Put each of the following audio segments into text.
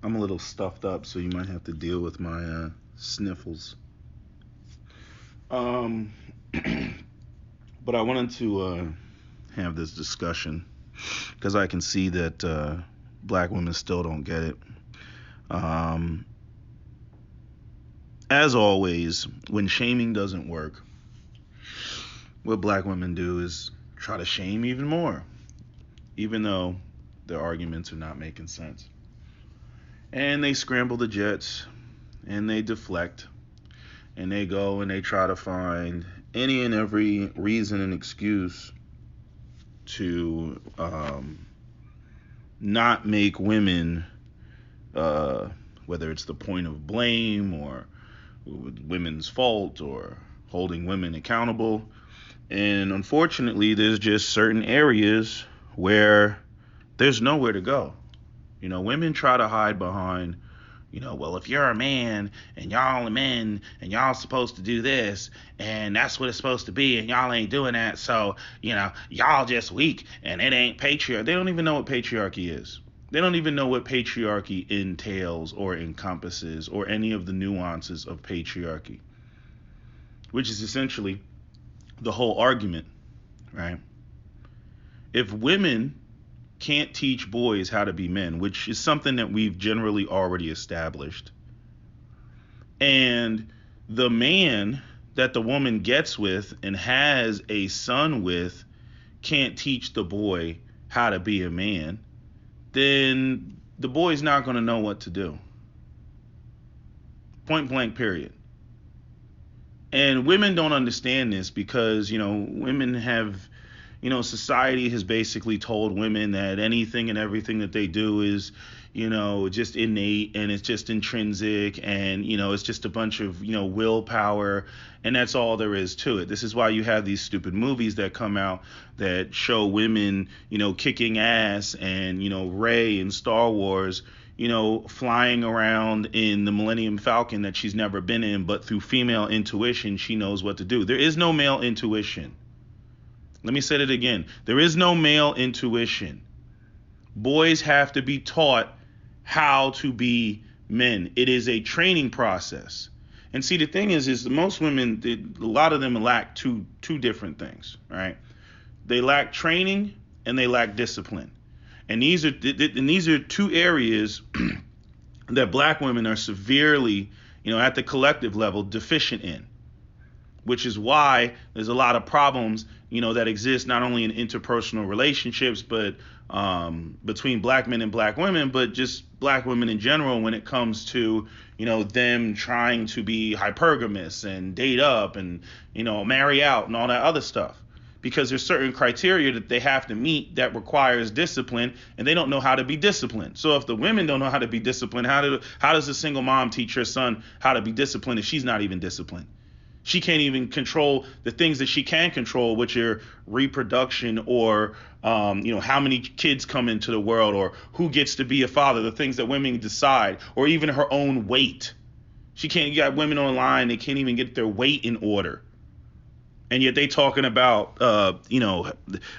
I'm a little stuffed up, so you might have to deal with my sniffles. Um, but I wanted to have this discussion because I can see that black women still don't get it. Um, as always, when shaming doesn't work, what black women do is try to shame even more, even though their arguments are not making sense. And they scramble the jets and they deflect and they go and they try to find any and every reason and excuse to not make women, uh, whether it's the point of blame or women's fault or holding women accountable. And unfortunately, there's just certain areas where there's nowhere to go. Women try to hide behind, well, if you're a man and y'all are men and y'all supposed to do this and that's what it's supposed to be and y'all ain't doing that, so, y'all just weak and it ain't patriarchy. They don't even know what patriarchy is. They don't even know what patriarchy entails or encompasses or any of the nuances of patriarchy, which is essentially the whole argument, right? If women can't teach boys how to be men, which is something that we've generally already established, and the man that the woman gets with and has a son with can't teach the boy how to be a man, then the boy's not going to know what to do. Point blank, period. And women don't understand this because, women have, society has basically told women that anything and everything that they do is, just innate and it's just intrinsic and, it's just a bunch of, willpower, and that's all there is to it. This is why you have these stupid movies that come out that show women, kicking ass and, Rey in Star Wars, flying around in the Millennium Falcon that she's never been in, but through female intuition, she knows what to do. There is no male intuition. Let me say it again. There is no male intuition. Boys have to be taught how to be men. It is a training process. And see, the thing is most women, a lot of them lack two different things, right? They lack training and they lack discipline. And these are two areas that black women are severely, at the collective level, deficient in, which is why there's a lot of problems, that exist not only in interpersonal relationships, but between black men and black women, but just black women in general when it comes to, them trying to be hypergamous and date up and, marry out and all that other stuff. Because there's certain criteria that they have to meet that requires discipline, and they don't know how to be disciplined. So if the women don't know how to be disciplined, how does a single mom teach her son how to be disciplined if she's not even disciplined? She can't even control the things that she can control, which are reproduction or, how many kids come into the world or who gets to be a father, the things that women decide, or even her own weight. You got women online, they can't even get their weight in order. And yet they talking about,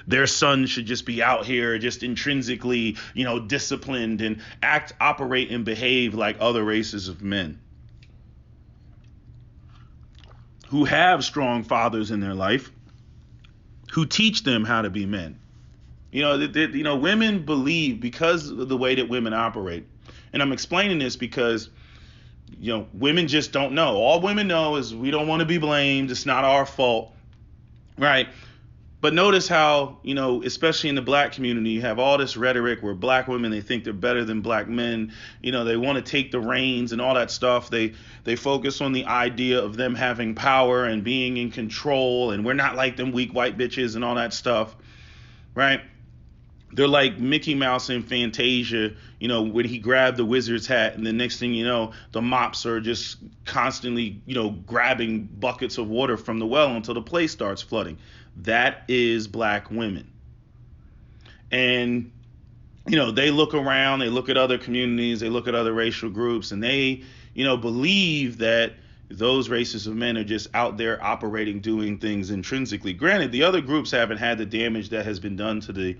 their son should just be out here just intrinsically, disciplined and operate, and behave like other races of men who have strong fathers in their life who teach them how to be men. Women believe, because of the way that women operate. And I'm explaining this because, women just don't know. All women know is we don't want to be blamed. It's not our fault. Right. But notice how, especially in the black community, you have all this rhetoric where black women, they think they're better than black men. They want to take the reins and all that stuff. They focus on the idea of them having power and being in control. And we're not like them weak white bitches and all that stuff. Right. They're like Mickey Mouse in Fantasia, when he grabbed the wizard's hat, and the next thing you know, the mops are just constantly, grabbing buckets of water from the well until the place starts flooding. That is black women. And, they look around, they look at other communities, they look at other racial groups, and they, believe that those races of men are just out there operating, doing things intrinsically. Granted, the other groups haven't had the damage that has been done to the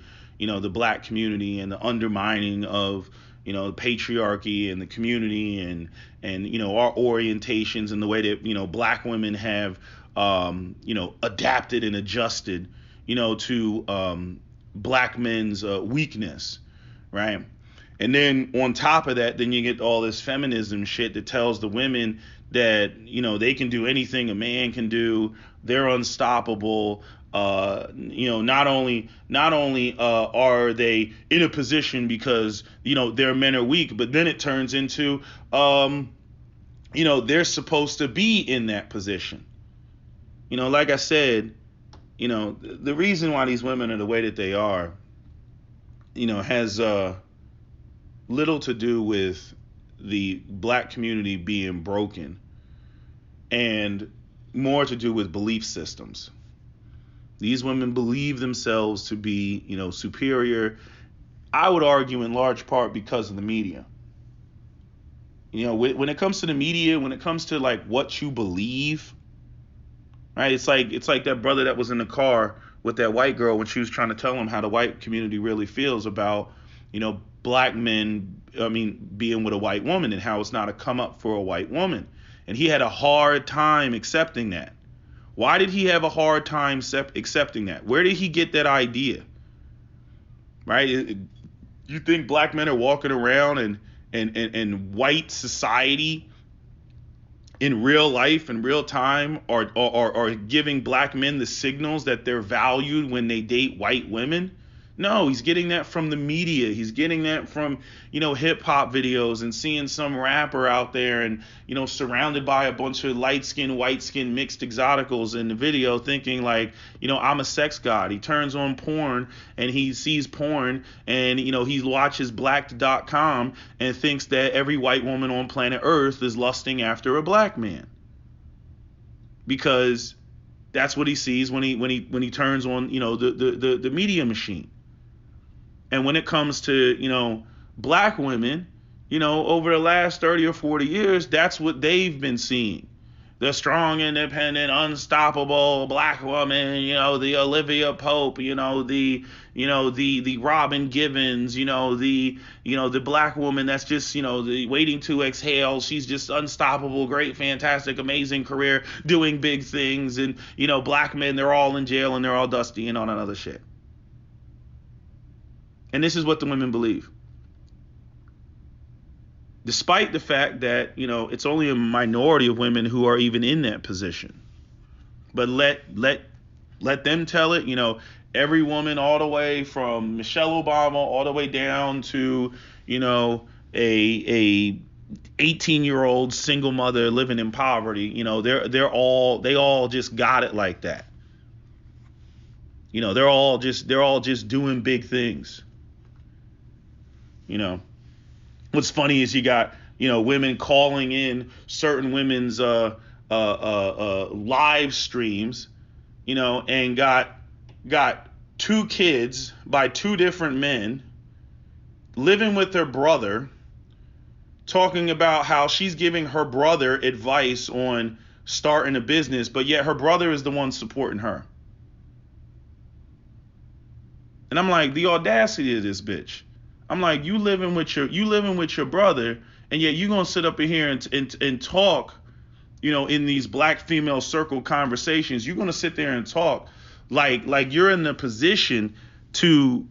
black community and the undermining of, patriarchy and the community and our orientations and the way that black women have adapted and adjusted to black men's weakness, right? And then on top of that, then you get all this feminism shit that tells the women that they can do anything a man can do. They're unstoppable. Not only are they in a position because their men are weak, but then it turns into they're supposed to be in that position. Like I said, the reason why these women are the way that they are, has little to do with the black community being broken and more to do with belief systems. These women believe themselves to be, superior. I would argue in large part because of the media. When it comes to the media, when it comes to like what you believe, right? It's like that brother that was in the car with that white girl when she was trying to tell him how the white community really feels about, black men, being with a white woman and how it's not a come up for a white woman. And he had a hard time accepting that. Why did he have a hard time accepting that? Where did he get that idea? Right? You think black men are walking around and white society in real life, in real time, are giving black men the signals that they're valued when they date white women? No, he's getting that from the media. He's getting that from, hip hop videos and seeing some rapper out there and, surrounded by a bunch of light skin, white skin mixed exoticals in the video thinking like, I'm a sex god. He turns on porn and he sees porn and, he watches blacked.com and thinks that every white woman on planet Earth is lusting after a black man. Because that's what he sees when he turns on, the media machine. And when it comes to, black women, over the last 30 or 40 years, that's what they've been seeing. The strong, independent, unstoppable black woman, the Olivia Pope, the Robin Givens, the black woman that's just, the waiting to exhale. She's just unstoppable, great, fantastic, amazing career, doing big things. And, black men, they're all in jail and they're all dusty and all that other shit. And this is what the women believe. Despite the fact that, it's only a minority of women who are even in that position. But let them tell it, every woman all the way from Michelle Obama all the way down to, a 18-year-old single mother living in poverty, they all just got it like that. They're all just doing big things. What's funny is you got, women calling in certain women's live streams, and got two kids by two different men, living with their brother, talking about how she's giving her brother advice on starting a business, but yet her brother is the one supporting her. And I'm like, the audacity of this bitch. I'm like, you living with your brother, and yet you gonna sit up in here and talk, in these black female circle conversations. You're gonna sit there and talk like you're in the position to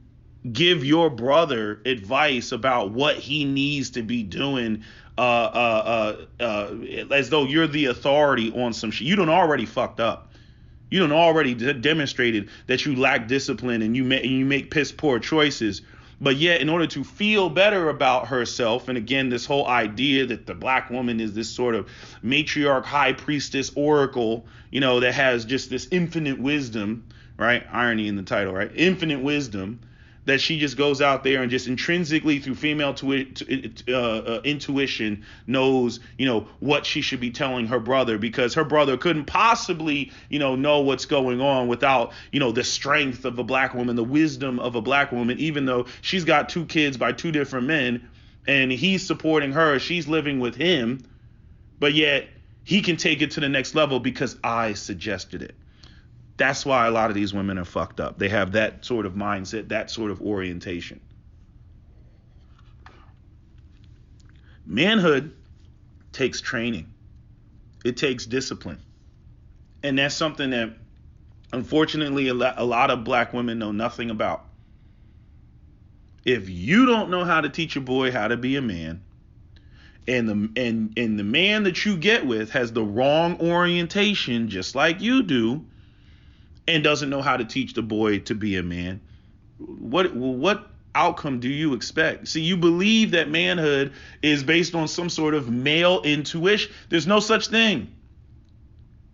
give your brother advice about what he needs to be doing, as though you're the authority on some shit. You done already fucked up. You done already demonstrated that you lack discipline and you make piss poor choices. But yet, in order to feel better about herself, and again, this whole idea that the black woman is this sort of matriarch, high priestess, oracle, that has just this infinite wisdom, right? Irony in the title, right? Infinite wisdom, that she just goes out there and just intrinsically through female intuition knows, what she should be telling her brother, because her brother couldn't possibly, know what's going on without, the strength of a black woman, the wisdom of a black woman, even though she's got two kids by two different men and he's supporting her, she's living with him, but yet he can take it to the next level because I suggested it. That's why a lot of these women are fucked up. They have that sort of mindset, that sort of orientation. Manhood takes training. It takes discipline. And that's something that unfortunately a lot of black women know nothing about. If you don't know how to teach a boy how to be a man, and the man that you get with has the wrong orientation just like you do and doesn't know how to teach the boy to be a man, what outcome do you expect? See, you believe that manhood is based on some sort of male intuition. There's no such thing.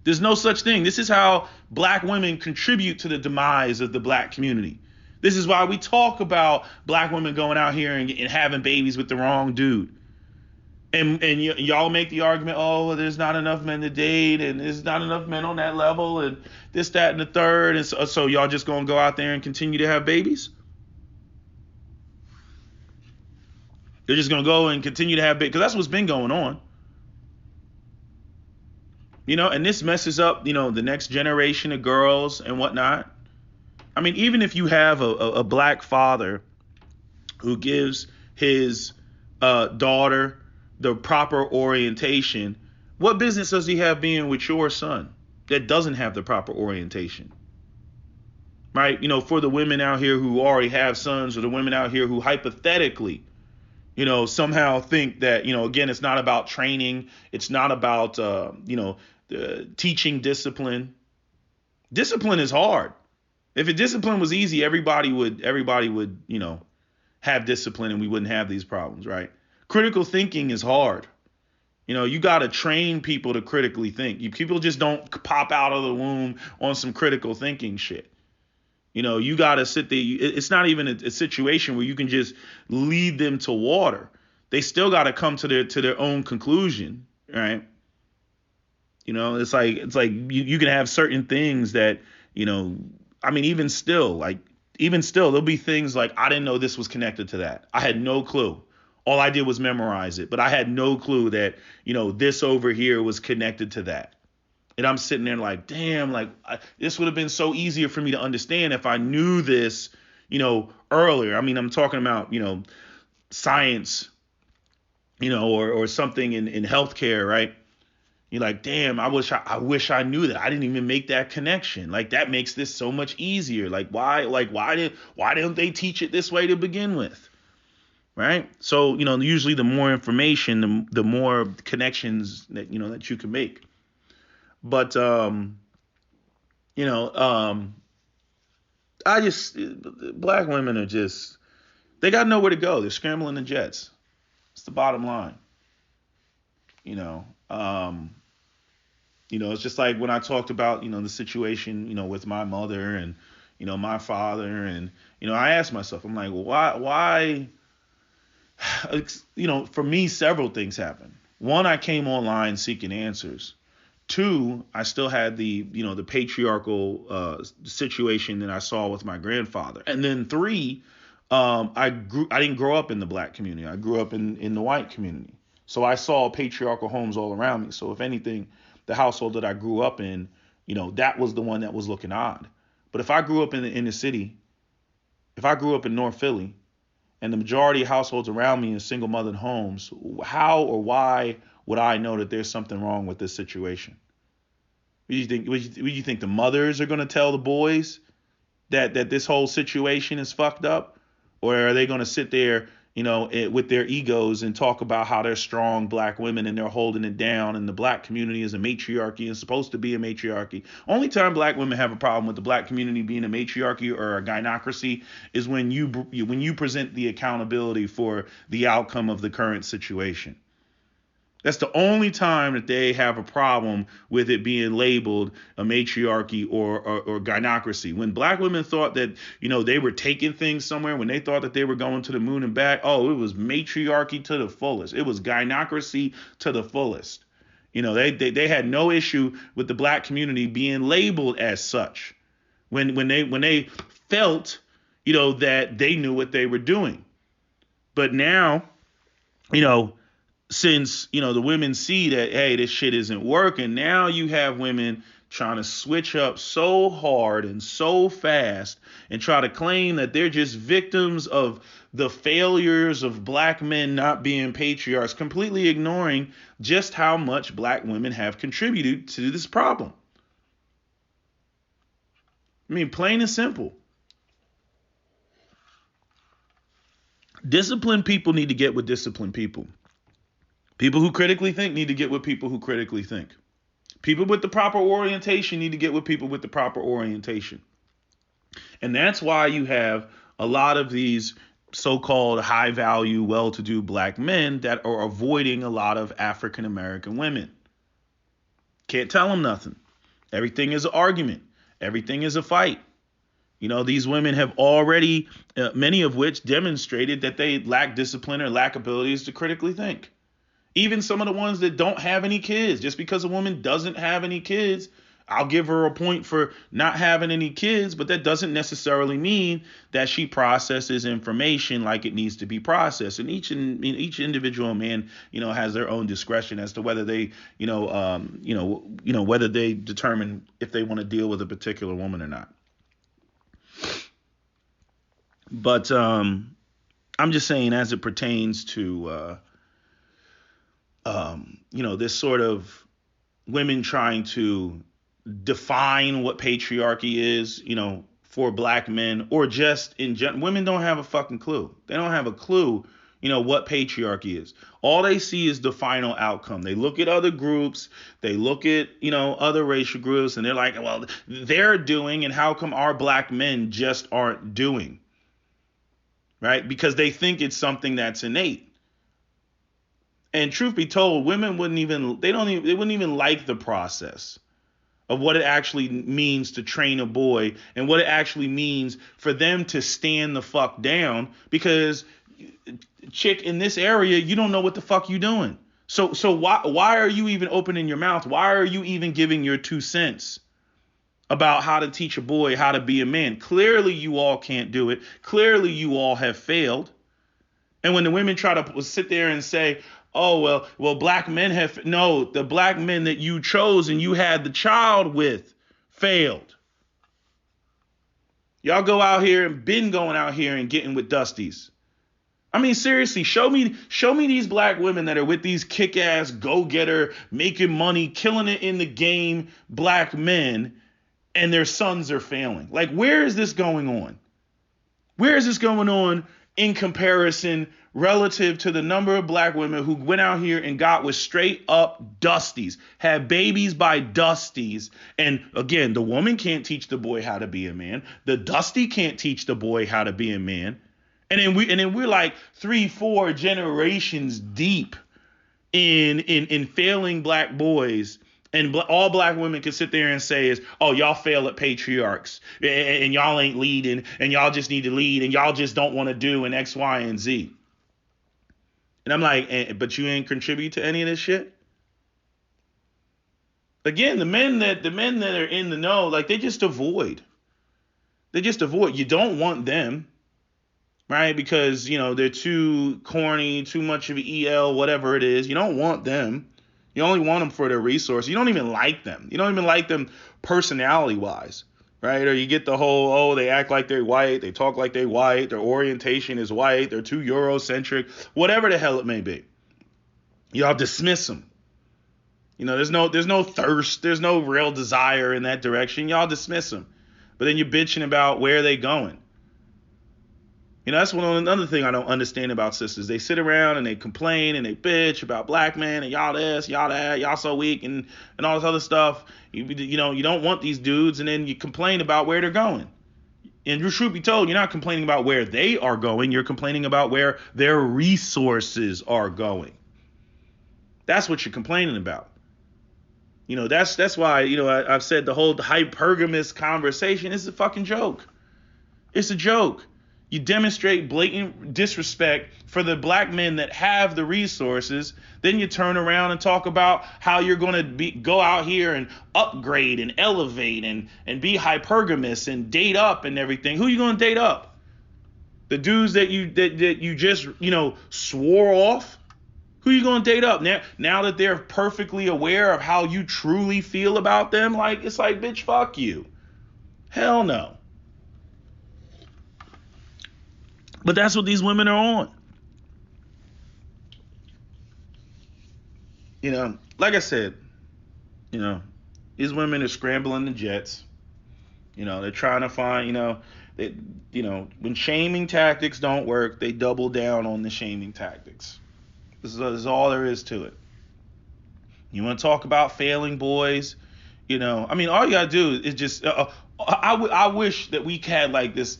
There's no such thing. This is how black women contribute to the demise of the black community. This is why we talk about black women going out here and having babies with the wrong dude. And y'all make the argument, oh, well, there's not enough men to date, and there's not enough men on that level, and this, that, and the third. And so y'all just gonna go out there and continue to have babies? They're just gonna go and continue to have babies, because that's what's been going on. And this messes up, the next generation of girls and whatnot. I mean, even if you have a black father who gives his daughter the proper orientation, what business does he have being with your son that doesn't have the proper orientation? Right? For the women out here who already have sons, or the women out here who hypothetically, somehow think that, again, it's not about training. It's not about, teaching discipline. Discipline is hard. If a discipline was easy, everybody would, have discipline, and we wouldn't have these problems, right? Critical thinking is hard. You got to train people to critically think. People just don't pop out of the womb on some critical thinking shit. You got to sit there. It's not even a situation where you can just lead them to water. They still got to come to their own conclusion, right? It's like you can have certain things that, I mean, even still, there'll be things like, I didn't know this was connected to that. I had no clue. All I did was memorize it, but I had no clue that, this over here was connected to that. And I'm sitting there like, damn, this would have been so easier for me to understand if I knew this, earlier. I mean, I'm talking about, science, or something in healthcare, right? You're like, damn, I wish I knew that. I didn't even make that connection. Like, that makes this so much easier. Why didn't they teach it this way to begin with? Right? So, usually the more information, the more connections that you can make. But black women are just, they got nowhere to go. They're scrambling the jets. It's the bottom line. It's just like when I talked about, the situation, with my mother and, my father. And, I asked myself, I'm like, well, why, for me, several things happened. One, I came online seeking answers. Two, I still had the patriarchal situation that I saw with my grandfather. And then three, I didn't grow up in the black community. I grew up in the white community. So I saw patriarchal homes all around me. So if anything, the household that I grew up in, that was the one that was looking odd. But if I grew up in the inner city, if I grew up in North Philly, and the majority of households around me in single mothered homes, how or why would I know that there's something wrong with this situation? What do you think? What do you think the mothers are going to tell the boys that this whole situation is fucked up? Or are they going to sit there, with their egos and talk about how they're strong black women and they're holding it down, and the black community is a matriarchy and supposed to be a matriarchy? Only time black women have a problem with the black community being a matriarchy or a gynocracy is when you present the accountability for the outcome of the current situation. That's the only time that they have a problem with it being labeled a matriarchy or gynocracy. When black women thought that, they were taking things somewhere, when they thought that they were going to the moon and back, it was matriarchy to the fullest. It was gynocracy to the fullest. They had no issue with the black community being labeled as such when they felt, that they knew what they were doing. But now, since, the women see that, hey, this shit isn't working, now you have women trying to switch up so hard and so fast and try to claim that they're just victims of the failures of black men not being patriarchs, completely ignoring just how much black women have contributed to this problem. I mean, plain and simple. Disciplined people need to get with disciplined people. People who critically think need to get with people who critically think. People with the proper orientation need to get with people with the proper orientation. And that's why you have a lot of these so-called high-value, well-to-do black men that are avoiding a lot of African-American women. Can't tell them nothing. Everything is an argument. Everything is a fight. You know, these women have already, many of which demonstrated that they lack discipline or lack abilities to critically think. Even some of the ones that don't have any kids. Just because a woman doesn't have any kids, I'll give her a point for not having any kids, but that doesn't necessarily mean that she processes information like it needs to be processed. And each individual man, has their own discretion as to whether they, whether they determine if they want to deal with a particular woman or not. But I'm just saying, as it pertains to this sort of women trying to define what patriarchy is, for black men, or just in general, women don't have a fucking clue. They don't have a clue, what patriarchy is. All they see is the final outcome. They look at other groups, they look at, other racial groups, and they're like, well, they're doing, and how come our black men just aren't doing? Right? Because they think it's something that's innate. And truth be told, women wouldn't even like the process of what it actually means to train a boy and what it actually means for them to stand the fuck down, because chick, in this area, you don't know what the fuck you doing. So why are you even opening your mouth? Why are you even giving your 2 cents about how to teach a boy how to be a man? Clearly you all can't do it. Clearly you all have failed. And when the women try to sit there and say, oh, well, black men have, no, the black men that you chose and you had the child with failed. Y'all go out here and been going out here and getting with Dusties. I mean, seriously, show me these black women that are with these kick-ass, go-getter, making money, killing it in the game black men, and their sons are failing. Like, where is this going on? Where is this going on in comparison relative to the number of black women who went out here and got with straight up Dusties, had babies by Dusties? And again, the woman can't teach the boy how to be a man. The Dusty can't teach the boy how to be a man. And then we're like 3-4 generations deep in failing black boys. And all black women can sit there and say is, oh, y'all fail at patriarchs, and y'all ain't leading, and y'all just need to lead, and y'all just don't want to do an X, Y, and Z. And I'm like, but you ain't contribute to any of this shit? Again, the men that are in the know, like, they just avoid. You don't want them, right? Because, they're too corny, too much of an EL, whatever it is. You don't want them. You only want them for their resource. You don't even like them. You don't even like them personality-wise, right? Or you get the whole, oh, they act like they're white, they talk like they're white, their orientation is white, they're too Eurocentric, whatever the hell it may be. Y'all dismiss them. There's no thirst, there's no real desire in that direction. Y'all dismiss them. But then you're bitching about where they going. That's another thing I don't understand about sisters. They sit around and they complain and they bitch about black men and y'all this, y'all that, y'all so weak and all this other stuff. You don't want these dudes, and then you complain about where they're going. And truth be told, you're not complaining about where they are going. You're complaining about where their resources are going. That's what you're complaining about. That's why, I've said the whole hypergamous conversation is a fucking joke. It's a joke. You demonstrate blatant disrespect for the black men that have the resources. Then you turn around and talk about how you're going to go out here and upgrade and elevate and be hypergamous and date up and everything. Who are you going to date up? The dudes that you just, swore off? Who you gonna date up now that they're perfectly aware of how you truly feel about them? Like, it's like, bitch, fuck you. Hell no. But that's what these women are on. Like I said, these women are scrambling the jets. They're trying to find, when shaming tactics don't work, they double down on the shaming tactics. This is all there is to it. You want to talk about failing boys? All you gotta do is just. I wish that we had like this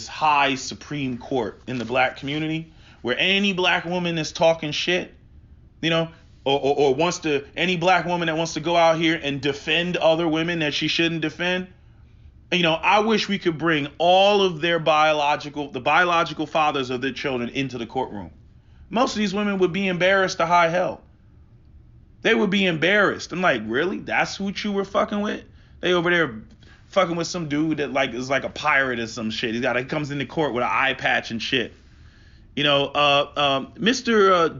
high Supreme Court in the black community where any black woman that's talking shit, or wants to, any black woman that wants to go out here and defend other women that she shouldn't defend. I wish we could bring all of the biological fathers of their children into the courtroom. Most of these women would be embarrassed to high hell. They would be embarrassed. I'm like, really? That's who you were fucking with? They over there fucking with some dude that like is like a pirate or some shit. He comes into court with an eye patch and shit. Mr.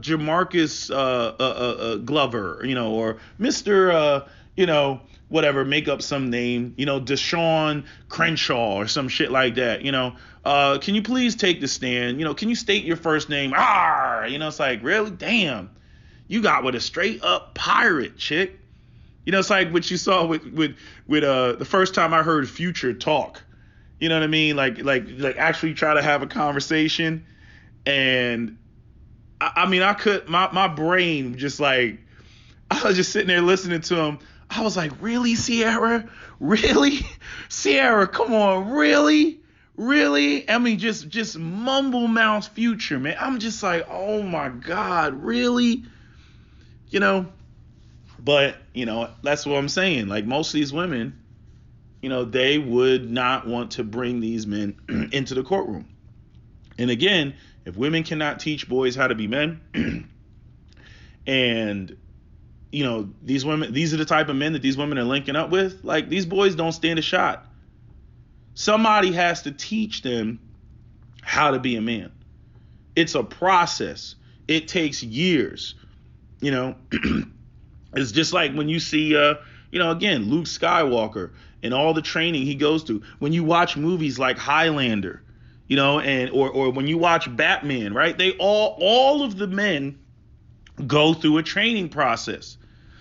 Jamarcus Glover, or Mr. Whatever, make up some name, Deshaun Crenshaw or some shit like that. Can you please take the stand? Can you state your first name? It's like, really? Damn. You got with a straight up pirate, chick. It's like what you saw with the first time I heard Future talk. You know what I mean? Like actually try to have a conversation. And I could, my brain just like, I was just sitting there listening to him. I was like, really, Sierra? Really? Sierra, come on, really? Really? I mean, just mumble mouth Future, man. I'm just like, oh my God, really? But, that's what I'm saying. Like, most of these women, they would not want to bring these men into the courtroom. And again, if women cannot teach boys how to be men, and these women, these are the type of men that these women are linking up with, like, these boys don't stand a shot. Somebody has to teach them how to be a man. It's a process. It takes years. It's just like when you see, again, Luke Skywalker and all the training he goes through. When you watch movies like Highlander, or when you watch Batman, right? They all of the men go through a training process.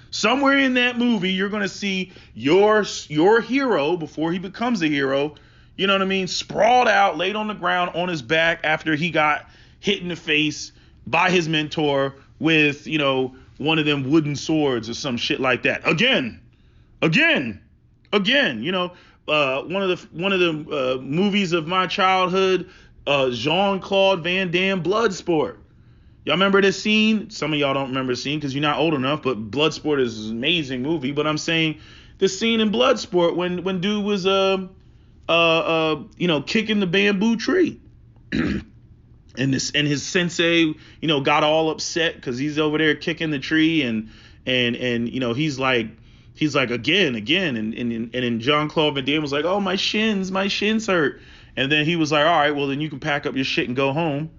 Somewhere in that movie, you're going to see your hero before he becomes a hero, sprawled out, laid on the ground on his back after he got hit in the face by his mentor with, one of them wooden swords or some shit like that. Again. One of the movies of my childhood, Jean-Claude Van Damme, Bloodsport. Y'all remember this scene? Some of y'all don't remember the scene because you're not old enough, but Bloodsport is an amazing movie. But I'm saying the scene in Bloodsport when dude was kicking the bamboo tree. And his sensei, got all upset because he's over there kicking the tree and he's like again, and Jean-Claude Van Damme was like, oh, my shins hurt. And then he was like, all right, well then you can pack up your shit and go home.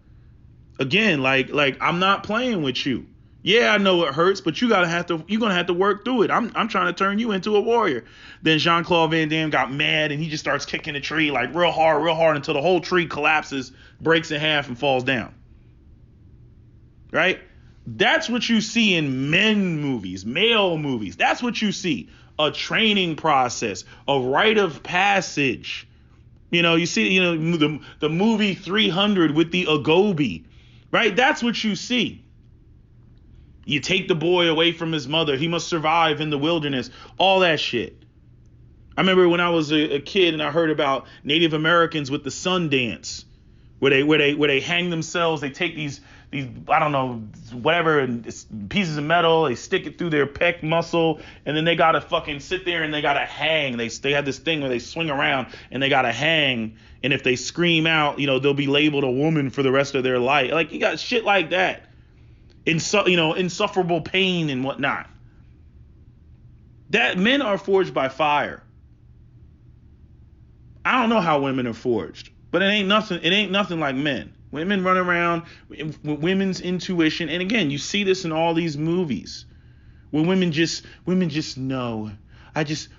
Again, like I'm not playing with you. Yeah, I know it hurts, but you're gonna have to work through it. I'm trying to turn you into a warrior. Then Jean-Claude Van Damme got mad and he just starts kicking the tree like real hard until the whole tree collapses, breaks in half, and falls down. Right? That's what you see in male movies. That's what you see. A training process, a rite of passage. You see, the movie 300 with the Agobi, right? That's what you see. You take the boy away from his mother. He must survive in the wilderness. All that shit. I remember when I was a kid and I heard about Native Americans with the sun dance, where they hang themselves. They take these I don't know, whatever, pieces of metal. They stick it through their pec muscle, and then they gotta fucking sit there and they gotta hang. They have this thing where they swing around and they gotta hang. And if they scream out, they'll be labeled a woman for the rest of their life. Like, you got shit like that. Insufferable pain and whatnot. That men are forged by fire. I don't know how women are forged, but it ain't nothing like men. Women run around with women's intuition, and again, you see this in all these movies where women just know.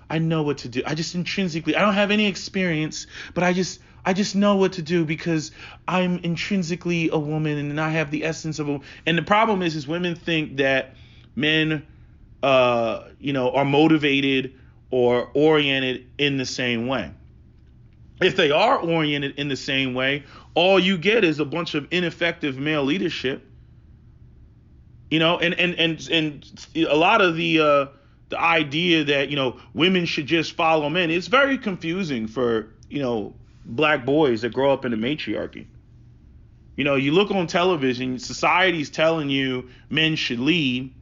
I know what to do. I just intrinsically, I don't have any experience, but I just know what to do because I'm intrinsically a woman and I have the essence of a. And the problem is women think that men, are motivated or oriented in the same way. If they are oriented in the same way, all you get is a bunch of ineffective male leadership. And a lot of the idea that women should just follow men, it's very confusing for black boys that grow up in a matriarchy. You look on television, society's telling you men should lead,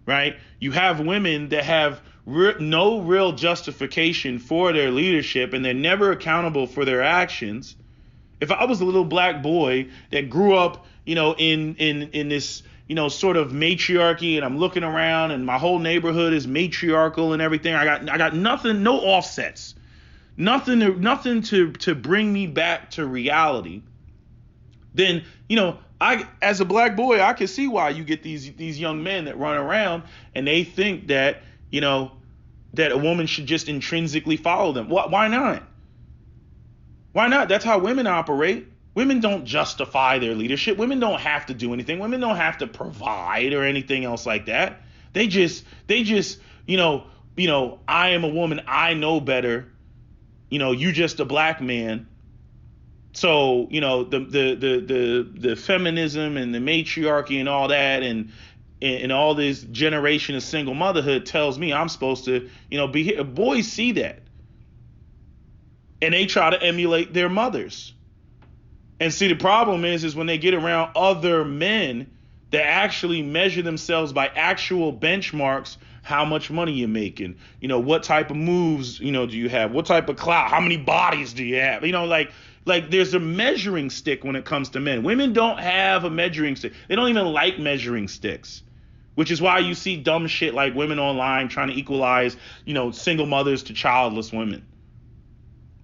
right? You have women that have no real justification for their leadership, and they're never accountable for their actions. If I was a little black boy that grew up, in this, sort of matriarchy, and I'm looking around and my whole neighborhood is matriarchal and everything, I got nothing, no offsets, nothing to bring me back to reality. Then, I, as a black boy, I can see why you get these young men that run around and they think that, that a woman should just intrinsically follow them. Why not? Why not? That's how women operate. Women don't justify their leadership. Women don't have to do anything. Women don't have to provide or anything else like that. They just, I am a woman. I know better. You just a black man. So, the feminism and the matriarchy and all that and all this generation of single motherhood tells me I'm supposed to, be here. Boys see that. And they try to emulate their mothers. And see, the problem is when they get around other men that actually measure themselves by actual benchmarks, how much money you're making, what type of moves, do you have, what type of clout, how many bodies do you have, like there's a measuring stick when it comes to men. Women don't have a measuring stick. They don't even like measuring sticks, which is why you see dumb shit like women online trying to equalize, single mothers to childless women.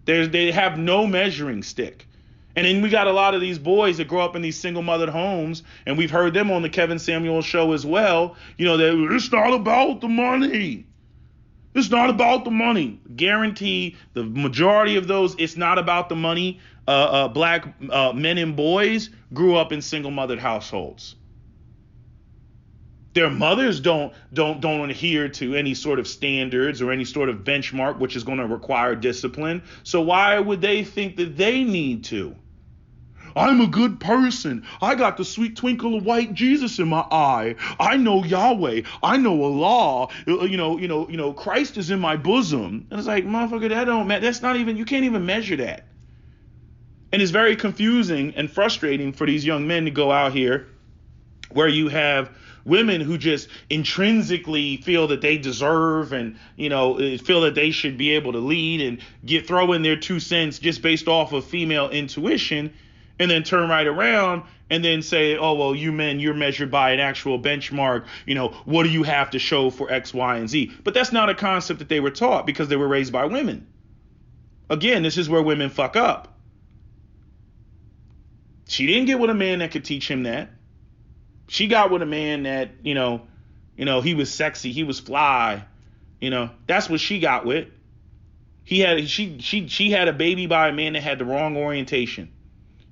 They have no measuring stick. And then we got a lot of these boys that grow up in these single mothered homes, and we've heard them on the Kevin Samuels show as well. That it's not about the money. It's not about the money. Guarantee the majority of those, it's not about the money. Black men and boys grew up in single mothered households. Their mothers don't adhere to any sort of standards or any sort of benchmark, which is going to require discipline. So why would they think that they need to? I'm a good person. I got the sweet twinkle of white Jesus in my eye. I know Yahweh. I know Allah. Christ is in my bosom. And it's like, motherfucker, that don't matter. That's not even, you can't even measure that. And it's very confusing and frustrating for these young men to go out here where you have women who just intrinsically feel that they deserve and, feel that they should be able to lead and throw in their 2 cents just based off of female intuition, and then turn right around and then say, oh, well, you men, you're measured by an actual benchmark. What do you have to show for X, Y, and Z? But that's not a concept that they were taught because they were raised by women. Again, this is where women fuck up. She didn't get with a man that could teach him that. She got with a man that, he was sexy, he was fly. That's what she got with. She had a baby by a man that had the wrong orientation.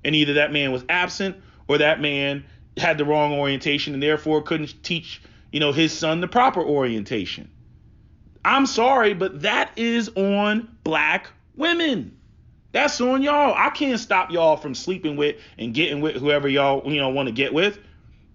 And either that man was absent or that man had the wrong orientation and therefore couldn't teach, his son the proper orientation. I'm sorry, but that is on black women. That's on y'all. I can't stop y'all from sleeping with and getting with whoever y'all, want to get with.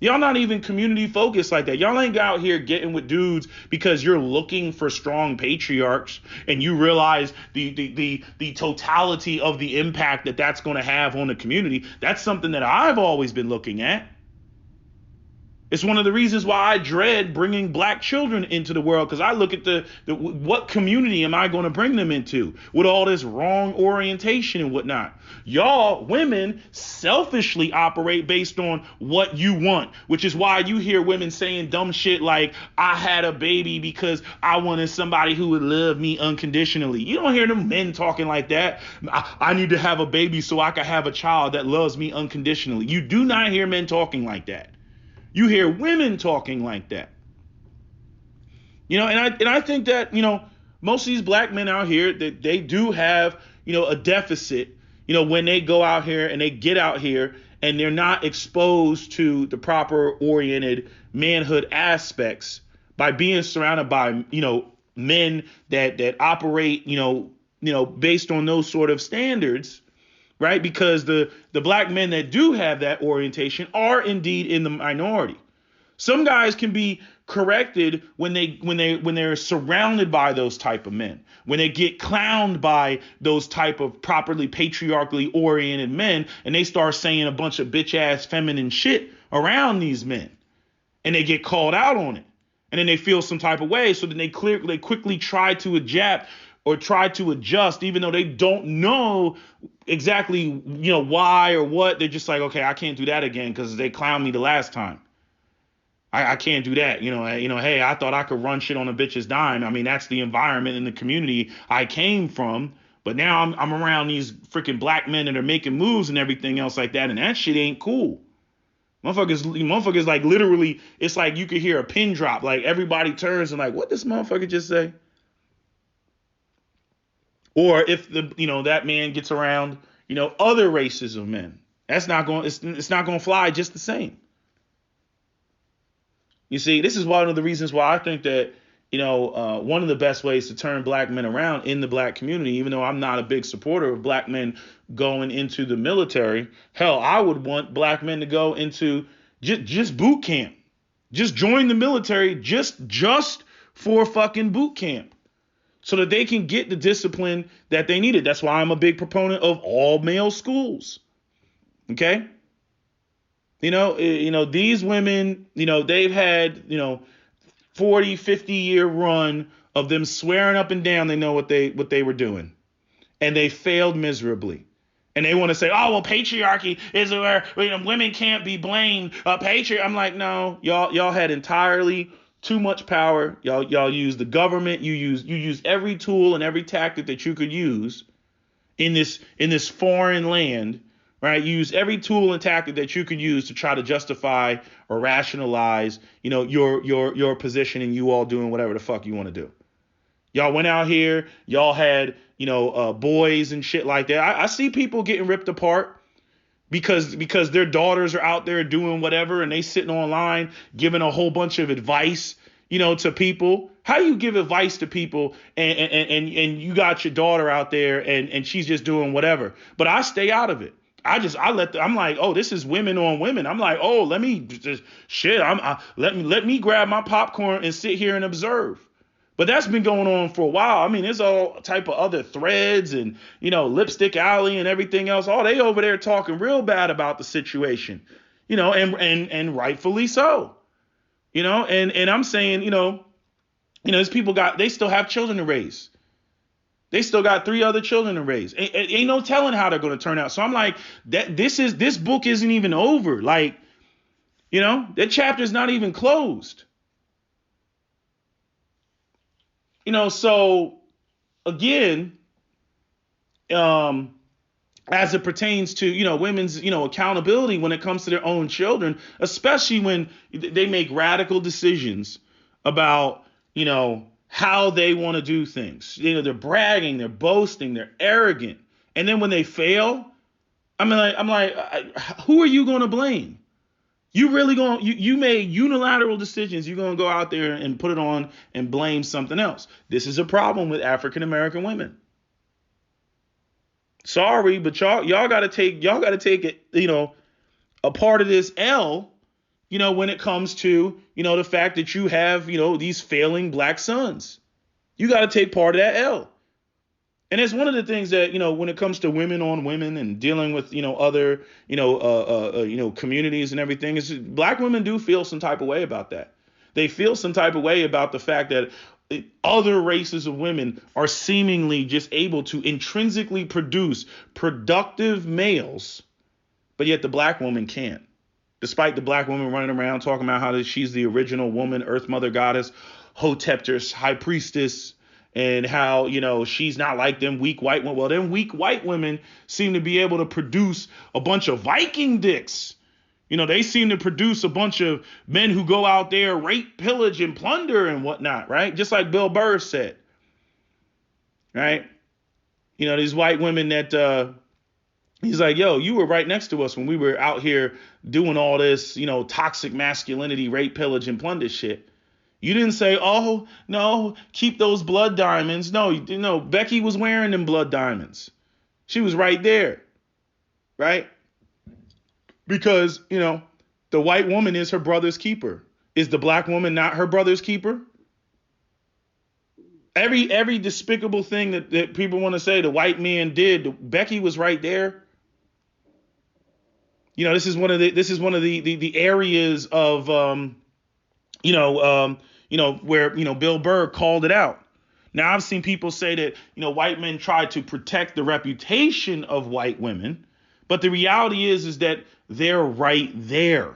Y'all not even community focused like that. Y'all ain't out here getting with dudes because you're looking for strong patriarchs and you realize the totality of the impact that that's going to have on the community. That's something that I've always been looking at. It's one of the reasons why I dread bringing black children into the world, because I look at the what community am I going to bring them into with all this wrong orientation and whatnot. Y'all women selfishly operate based on what you want, which is why you hear women saying dumb shit like, I had a baby because I wanted somebody who would love me unconditionally. You don't hear them men talking like that. I need to have a baby so I can have a child that loves me unconditionally. You do not hear men talking like that. You hear women talking like that. And I think that, most of these black men out here, that they do have, a deficit, when they go out here and they get out here and they're not exposed to the proper oriented manhood aspects by being surrounded by, men that operate, based on those sort of standards. Right? Because the black men that do have that orientation are indeed in the minority. Some guys can be corrected when they're surrounded by those type of men, when they get clowned by those type of properly patriarchally oriented men, and they start saying a bunch of bitch ass feminine shit around these men, and they get called out on it, and then they feel some type of way. So then they quickly try to adapt or try to adjust, even though they don't know exactly, why or what. They're just like, okay, I can't do that again because they clowned me the last time. I can't do that. Hey, I thought I could run shit on a bitch's dime. I mean, that's the environment and the community I came from. But now I'm around these freaking black men that are making moves and everything else like that. And that shit ain't cool. Motherfuckers like literally, it's like you could hear a pin drop. Like everybody turns and like, what this motherfucker just say? Or if that man gets around, other races of men, it's not going to fly just the same. You see, this is one of the reasons why I think that, one of the best ways to turn black men around in the black community, even though I'm not a big supporter of black men going into the military. Hell, I would want black men to go into just boot camp. Just join the military just for fucking boot camp, so that they can get the discipline that they needed. That's why I'm a big proponent of all male schools. Okay? These women, they've had, 40, 50-year run of them swearing up and down they know what they were doing. And they failed miserably. And they want to say, oh, well, patriarchy is where women can't be blamed. I'm like, no, y'all had entirely too much power. Y'all use the government. You use every tool and every tactic that you could use in this foreign land, right? You use every tool and tactic that you could use to try to justify or rationalize, your position and you all doing whatever the fuck you want to do. Y'all went out here. Y'all had, boys and shit like that. I see people getting ripped apart because their daughters are out there doing whatever and they sitting online giving a whole bunch of advice, to people. How do you give advice to people and you got your daughter out there and she's just doing whatever? But I stay out of it. I'm like, oh, this is women on women. I'm like, oh, let me just shit. Let me grab my popcorn and sit here and observe. But that's been going on for a while. I mean, there's all type of other threads and, Lipstick Alley and everything else. Oh, they over there talking real bad about the situation, and rightfully so, and I'm saying, these people they still have children to raise. They still got 3 other children to raise. Ain't no telling how they're going to turn out. So I'm like, this book isn't even over. Like, that chapter's not even closed. So again, as it pertains to, women's, accountability when it comes to their own children, especially when they make radical decisions about, how they want to do things. They're bragging, they're boasting, they're arrogant. And then when they fail, I'm like, who are you going to blame? You really going you made unilateral decisions. You're going to go out there and put it on and blame something else. This is a problem with African American women. Sorry, but y'all got to take it, a part of this L, when it comes to, the fact that you have, these failing black sons. You got to take part of that L. And it's one of the things that, when it comes to women on women and dealing with, other, communities and everything, is black women do feel some type of way about that. They feel some type of way about the fact that other races of women are seemingly just able to intrinsically produce productive males, but yet the black woman can't. Despite the black woman running around talking about how she's the original woman, Earth Mother Goddess, Hoteptess, High Priestess, and how, she's not like them weak white women. Well, them weak white women seem to be able to produce a bunch of Viking dicks. They seem to produce a bunch of men who go out there, rape, pillage, and plunder and whatnot, right? Just like Bill Burr said, right? These white women that he's like, yo, you were right next to us when we were out here doing all this, toxic masculinity, rape, pillage, and plunder shit. You didn't say, oh, no, keep those blood diamonds. No, Becky was wearing them blood diamonds. She was right there, right? Because, the white woman is her brother's keeper. Is the black woman not her brother's keeper? Every despicable thing that people want to say the white man did, Becky was right there. This is one of the areas of where, Bill Burr called it out. Now, I've seen people say that, white men try to protect the reputation of white women, but the reality is that they're right there.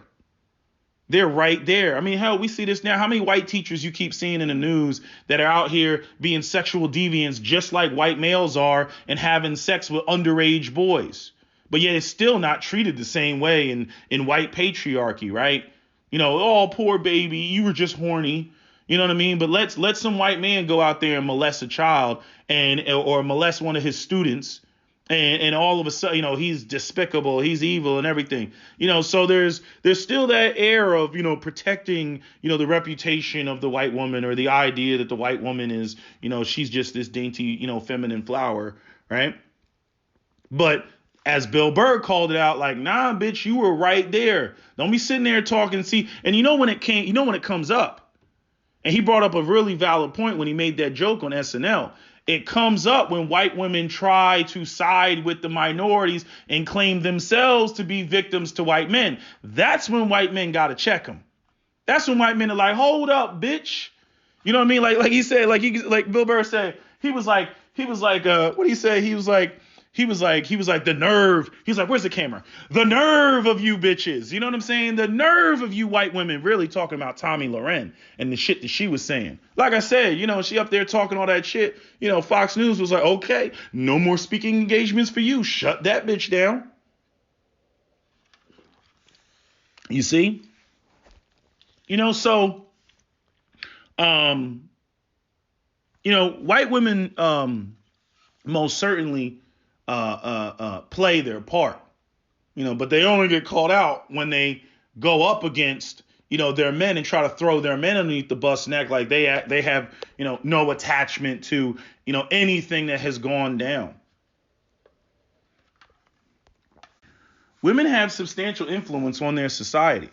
They're right there. I mean, hell, we see this now. How many white teachers you keep seeing in the news that are out here being sexual deviants just like white males are and having sex with underage boys? But yet it's still not treated the same way in white patriarchy, right? Oh, poor baby, you were just horny. You know what I mean? But let some white man go out there and molest a child or molest one of his students. And all of a sudden, he's despicable, he's evil and everything. So there's still that air of, protecting, the reputation of the white woman, or the idea that the white woman is, she's just this dainty, feminine flower, right? But as Bill Burr called it out, like, nah, bitch, you were right there. Don't be sitting there talking. See, and when it comes up, and he brought up a really valid point when he made that joke on SNL. It comes up when white women try to side with the minorities and claim themselves to be victims to white men. That's when white men got to check them. That's when white men are like, hold up, bitch. You know what I mean? Like he said, like Bill Burr said, he was like, what do you say? He was like, the nerve. He's like, where's the camera? The nerve of you bitches. You know what I'm saying? The nerve of you white women, really talking about Tomi Lahren and the shit that she was saying. Like I said, she up there talking all that shit. Fox News was like, okay, no more speaking engagements for you. Shut that bitch down. You see? So, white women, most certainly, play their part, but they only get called out when they go up against, their men and try to throw their men underneath the bus and act like they have, no attachment to, anything that has gone down. Women have substantial influence on their society,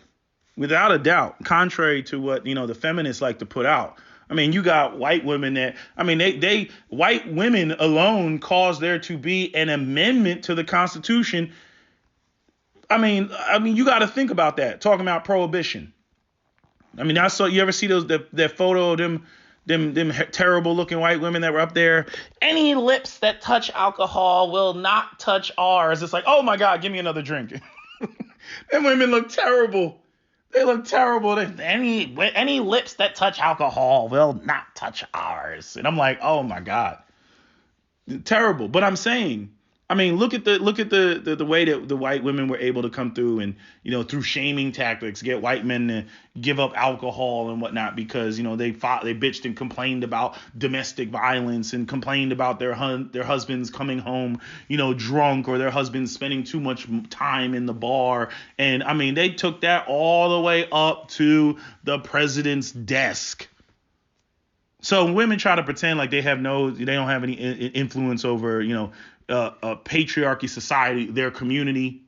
without a doubt, contrary to what, the feminists like to put out. I mean, you got white women that, they white women alone caused there to be an amendment to the Constitution. I mean, you got to think about that. Talking about prohibition. I saw, you ever see that photo of them terrible looking white women that were up there? Any lips that touch alcohol will not touch ours. It's like, oh my God, give me another drink. Them women look terrible. They look terrible. Any lips that touch alcohol will not touch ours. And I'm like, oh my God, terrible. But I'm saying, look at the way that the white women were able to come through and, through shaming tactics, get white men to give up alcohol and whatnot because, they bitched and complained about domestic violence and complained about their husbands coming home, drunk, or their husbands spending too much time in the bar. And they took that all the way up to the president's desk. So women try to pretend like they don't have any influence over, a patriarchy society, their community,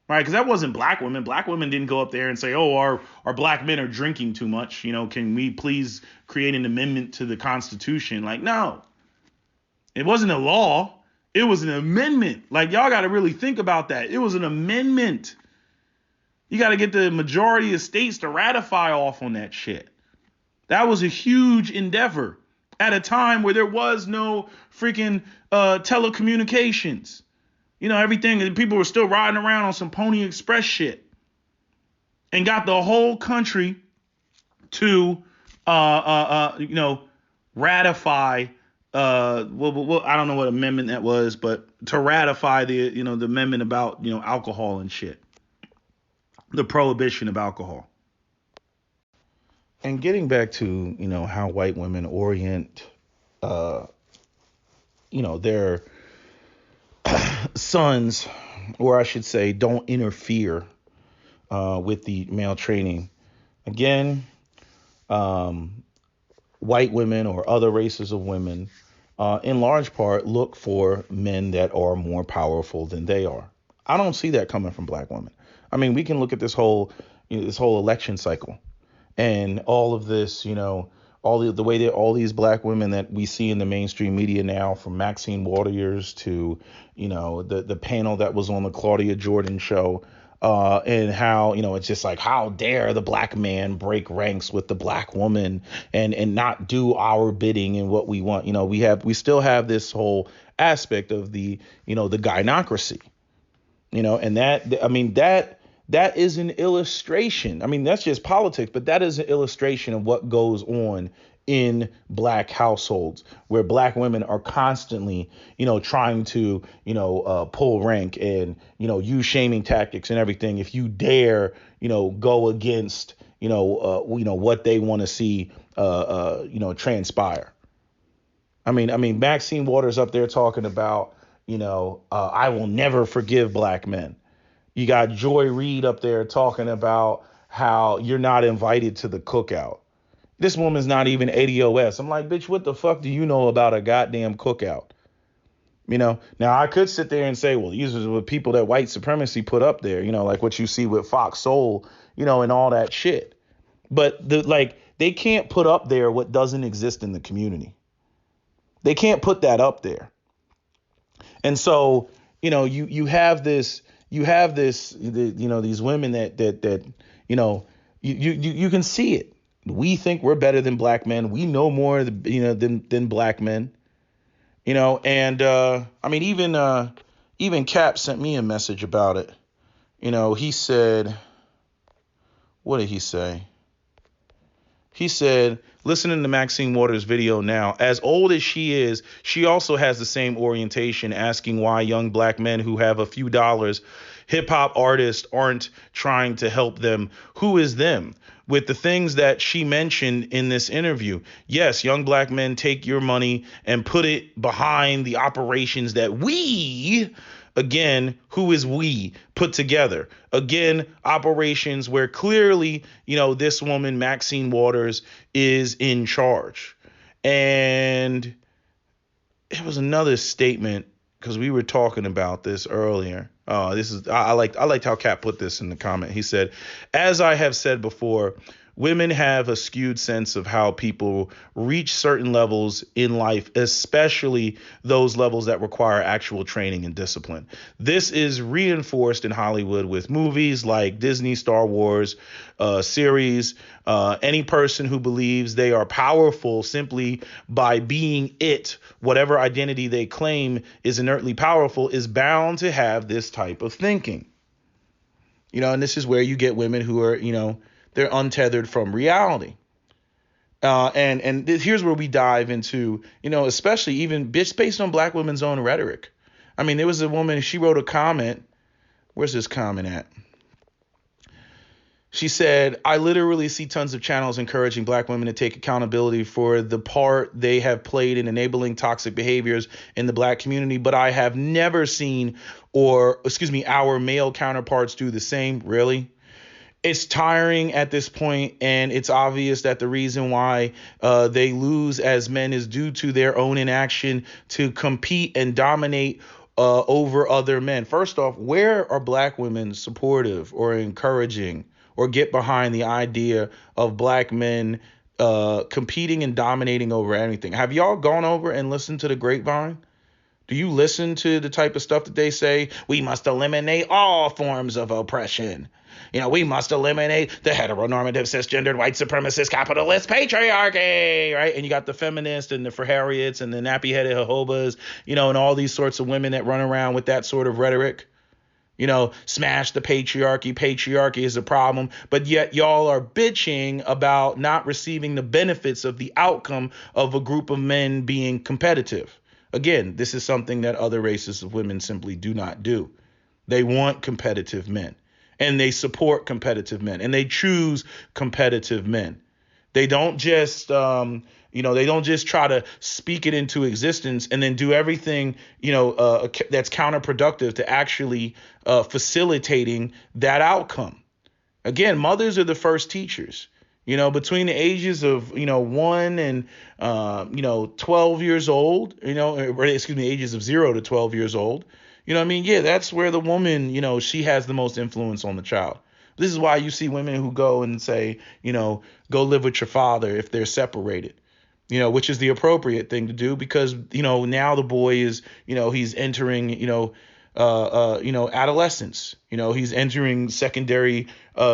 right? Because that wasn't black women. Black women didn't go up there and say, oh, our black men are drinking too much. Can we please create an amendment to the Constitution? Like, no. It wasn't a law. It was an amendment. Like, y'all got to really think about that. It was an amendment. You got to get the majority of states to ratify off on that shit. That was a huge endeavor at a time where there was no freaking telecommunications. You know, everything, people were still riding around on some Pony Express shit, and got the whole country to, ratify. Well, I don't know what amendment that was, but to ratify the amendment about, alcohol and shit, the prohibition of alcohol. And getting back to, how white women orient, their sons, or I should say, don't interfere with the male training. Again, white women or other races of women, in large part, look for men that are more powerful than they are. I don't see that coming from black women. I mean, we can look at this whole election cycle and all of this, all the way that all these black women that we see in the mainstream media now, from Maxine Waters to, the panel that was on the Claudia Jordan show, and how, it's just like, how dare the black man break ranks with the black woman and not do our bidding and what we want. We still have this whole aspect of the gynocracy, and that is an illustration. I mean, that's just politics, but that is an illustration of what goes on in black households, where black women are constantly, trying to, pull rank and, use shaming tactics and everything. If you dare, go against, what they want to see, transpire. I mean, Maxine Waters up there talking about, I will never forgive black men. You got Joy Reid up there talking about how you're not invited to the cookout. This woman's not even ADOS. I'm like, bitch, what the fuck do you know about a goddamn cookout? Now I could sit there and say, well, these are the people that white supremacy put up there, like what you see with Fox Soul, and all that shit. But they can't put up there what doesn't exist in the community. They can't put that up there. And so, you have this, these women that you can see it. We think we're better than black men. We know more, than black men, and even Cap sent me a message about it. He said, what did he say? He said, listening to Maxine Waters' video now, as old as she is, she also has the same orientation, asking why young black men who have a few dollars, hip hop artists, aren't trying to help them. Who is them? With the things that she mentioned in this interview. Yes, young black men take your money and put it behind the operations that we, again, who is we, put together. Again, operations where clearly, this woman, Maxine Waters, is in charge. And it was another statement, because we were talking about this earlier. I liked how Cap put this in the comment. He said, as I have said before, women have a skewed sense of how people reach certain levels in life, especially those levels that require actual training and discipline. This is reinforced in Hollywood with movies like Disney, Star Wars, series. Any person who believes they are powerful simply by being it, whatever identity they claim is inertly powerful, is bound to have this type of thinking. And this is where you get women who are, they're untethered from reality. Here's where we dive into, especially even based on black women's own rhetoric. I mean, there was a woman, she wrote a comment. Where's this comment at? She said, I literally see tons of channels encouraging black women to take accountability for the part they have played in enabling toxic behaviors in the black community, but I have never seen our male counterparts do the same. Really? It's tiring at this point, and it's obvious that the reason why they lose as men is due to their own inaction to compete and dominate over other men. First off, where are black women supportive or encouraging or get behind the idea of black men competing and dominating over anything? Have y'all gone over and listened to the grapevine? Do you listen to the type of stuff that they say? We must eliminate all forms of oppression. We must eliminate the heteronormative, cisgendered, white supremacist, capitalist patriarchy, right? And you got the feminists and the Harriets and the nappy-headed jehobas, and all these sorts of women that run around with that sort of rhetoric. Smash the patriarchy. Patriarchy is a problem. But yet y'all are bitching about not receiving the benefits of the outcome of a group of men being competitive. Again, this is something that other races of women simply do not do. They want competitive men, and they support competitive men, and they choose competitive men. They don't just, they don't just try to speak it into existence and then do everything, that's counterproductive to actually facilitating that outcome. Again, mothers are the first teachers. Between the ages of, 1 and, 12 years old, ages of 0 to 12 years old, Yeah, that's where the woman, she has the most influence on the child. This is why you see women who go and say, go live with your father if they're separated, which is the appropriate thing to do because, now the boy is, he's entering, adolescence. He's entering secondary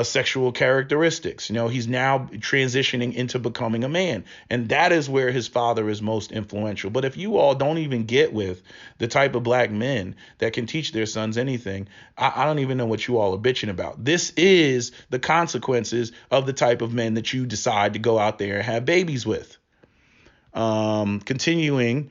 sexual characteristics. He's now transitioning into becoming a man. And that is where his father is most influential. But if you all don't even get with the type of black men that can teach their sons anything, I don't even know what you all are bitching about. This is the consequences of the type of men that you decide to go out there and have babies with. Continuing,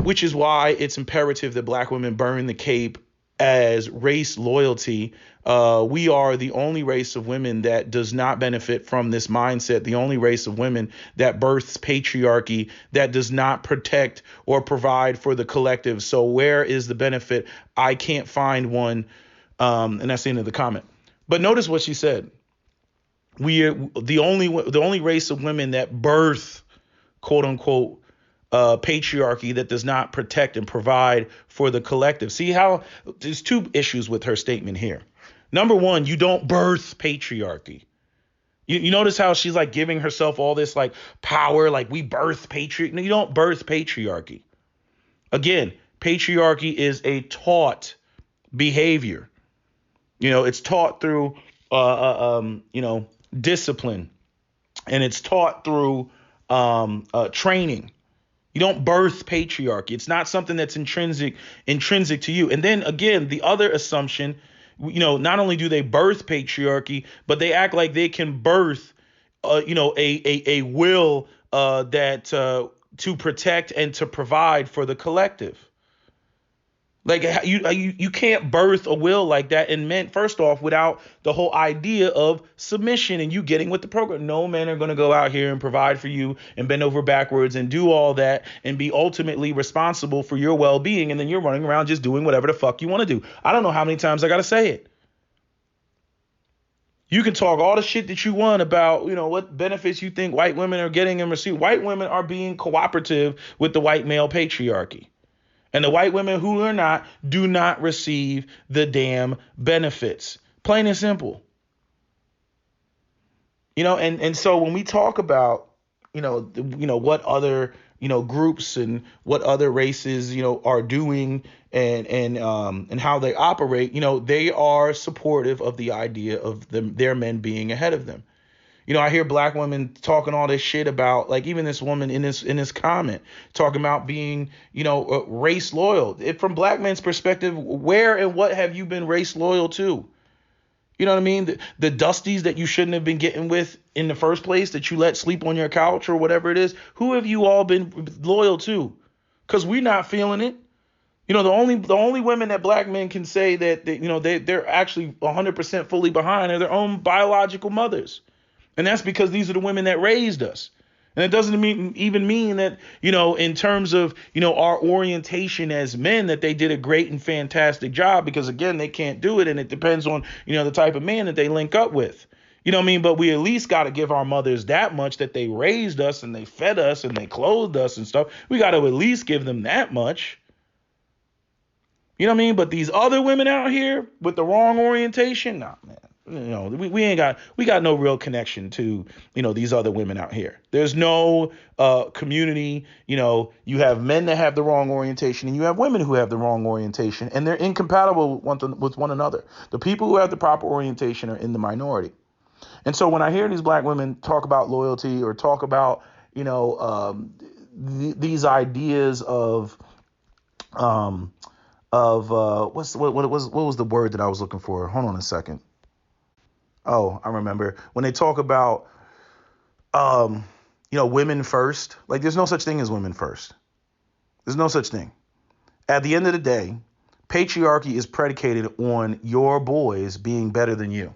which is why it's imperative that black women burn the cape as race loyalty. We are the only race of women that does not benefit from this mindset, the only race of women that births patriarchy, that does not protect or provide for the collective. So where is the benefit? I can't find one. And that's the end of the comment. But notice what she said. We are the only race of women that birth, quote unquote, patriarchy that does not protect and provide for the collective. See how there's two issues with her statement here. Number one, you don't birth patriarchy. You notice how she's like giving herself all this like power, like we birth patriarchy. No, you don't birth patriarchy. Again, patriarchy is a taught behavior. It's taught through, discipline, and it's taught through training. You don't birth patriarchy. It's not something that's intrinsic to you. And then again, the other assumption, not only do they birth patriarchy, but they act like they can birth, a will that to protect and to provide for the collective. Like you can't birth a will like that and men, first off, without the whole idea of submission and you getting with the program. No men are going to go out here and provide for you and bend over backwards and do all that and be ultimately responsible for your well-being. And then you're running around just doing whatever the fuck you want to do. I don't know how many times I got to say it. You can talk all the shit that you want about, what benefits you think white women are getting and receiving. White women are being cooperative with the white male patriarchy. And the white women who are not do not receive the damn benefits. Plain and simple. And so when we talk about, what other, groups and what other races, are doing and how they operate, they are supportive of the idea of their men being ahead of them. I hear black women talking all this shit about, like, even this woman in this comment talking about being, race loyal. From black men's perspective, where and what have you been race loyal to? You know what I mean? The dusties that you shouldn't have been getting with in the first place, that you let sleep on your couch or whatever it is. Who have you all been loyal to? Because we're not feeling it. The only women that black men can say that they're actually 100% fully behind are their own biological mothers. And that's because these are the women that raised us. And it doesn't even mean that, in terms of, our orientation as men, that they did a great and fantastic job, because, again, they can't do it. And it depends on, the type of man that they link up with. You know what I mean? But we at least got to give our mothers that much, that they raised us and they fed us and they clothed us and stuff. We got to at least give them that much. You know what I mean? But these other women out here with the wrong orientation, nah, man. we got no real connection to, these other women out here. There's no community. You have men that have the wrong orientation and you have women who have the wrong orientation, and they're incompatible with one another. The people who have the proper orientation are in the minority. And so when I hear these black women talk about loyalty or talk about, these ideas of what was the word that I was looking for? Hold on a second. Oh, I remember when they talk about, women first. Like, there's no such thing as women first. There's no such thing. At the end of the day, patriarchy is predicated on your boys being better than you.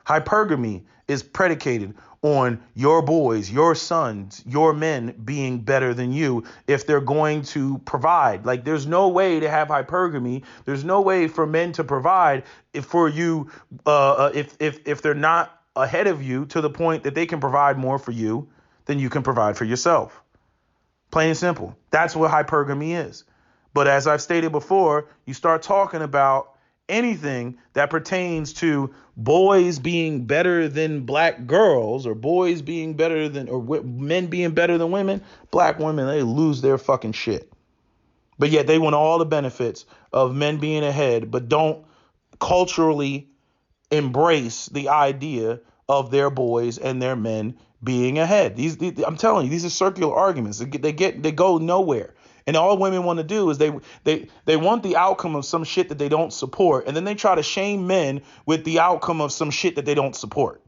Hypergamy is predicated on your boys, your sons, your men being better than you if they're going to provide. Like, there's no way to have hypergamy. There's no way for men to provide if they're not ahead of you to the point that they can provide more for you than you can provide for yourself. Plain and simple. That's what hypergamy is. But as I've stated before, you start talking about anything that pertains to boys being better than black girls, or boys being better than, or men being better than women, black women, they lose their fucking shit. But yet they want all the benefits of men being ahead, but don't culturally embrace the idea of their boys and their men being ahead. I'm telling you, these are circular arguments. They go nowhere. And all women want to do is they want the outcome of some shit that they don't support, and then they try to shame men with the outcome of some shit that they don't support.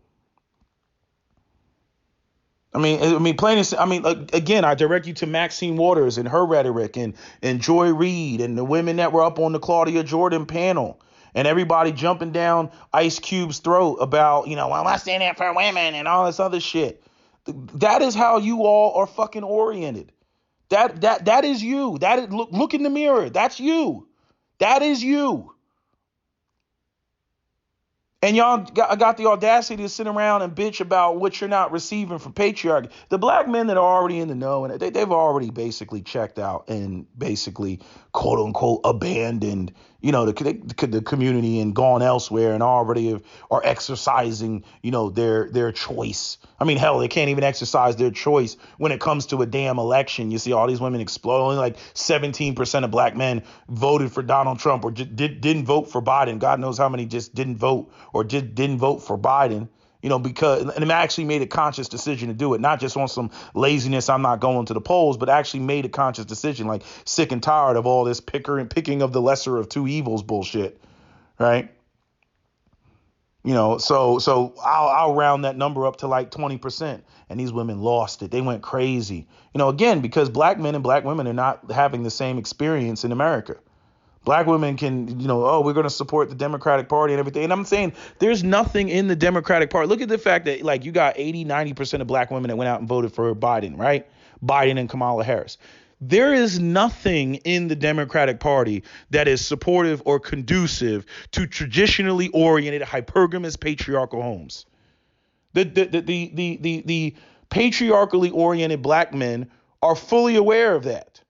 Again, I direct you to Maxine Waters and her rhetoric, and Joy Reid and the women that were up on the Claudia Jordan panel, and everybody jumping down Ice Cube's throat about, well, I'm standing up for women and all this other shit. That is how you all are fucking oriented. That is you. Look in the mirror. That's you. That is you. And y'all got the audacity to sit around and bitch about what you're not receiving from patriarchy. The black men that are already in the know, and they've already basically checked out and basically, quote unquote, abandoned, the community and gone elsewhere, and already are exercising, their choice. Hell, they can't even exercise their choice when it comes to a damn election. You see all these women explode. Only like 17% of black men voted for Donald Trump, or didn't vote for Biden. God knows how many just didn't vote or didn't vote for Biden, because, and they actually made a conscious decision to do it, not just on some laziness, I'm not going to the polls, but actually made a conscious decision, like sick and tired of all this picking of the lesser of two evils bullshit, right? So I'll round that number up to like 20%. And these women lost it. They went crazy. Again, because black men and black women are not having the same experience in America. Black women can, we're going to support the Democratic Party and everything. And I'm saying there's nothing in the Democratic Party. Look at the fact that, like, you got 80-90% of black women that went out and voted for Biden, right? Biden and Kamala Harris. There is nothing in the Democratic Party that is supportive or conducive to traditionally oriented, hypergamous, patriarchal homes. The patriarchally oriented black men are fully aware of that.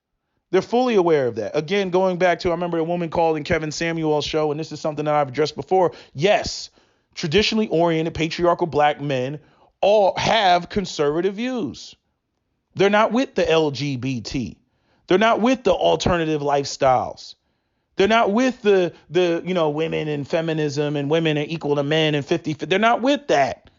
They're fully aware of that. Again, going back to, I remember a woman called in Kevin Samuel's show, and this is something that I've addressed before. Yes, traditionally oriented, patriarchal black men all have conservative views. They're not with the LGBT. They're not with the alternative lifestyles. They're not with the women and feminism and women are equal to men and 50. They're not with that.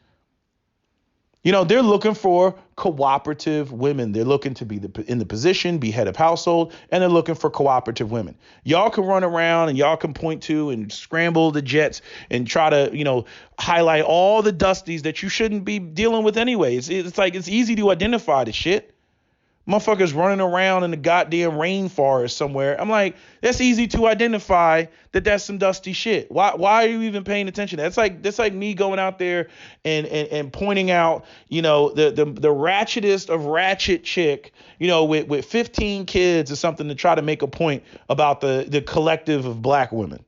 They're looking for cooperative women. They're looking to be in the position, be head of household, and they're looking for cooperative women. Y'all can run around and y'all can point to and scramble the jets and try to, highlight all the dusties that you shouldn't be dealing with anyways. It's like, it's easy to identify the shit. Motherfuckers running around in the goddamn rainforest somewhere. I'm like, that's easy to identify that's some dusty shit. Why are you even paying attention? That's like me going out there and pointing out, the ratchetest of ratchet chick, with 15 kids or something, to try to make a point about the collective of black women.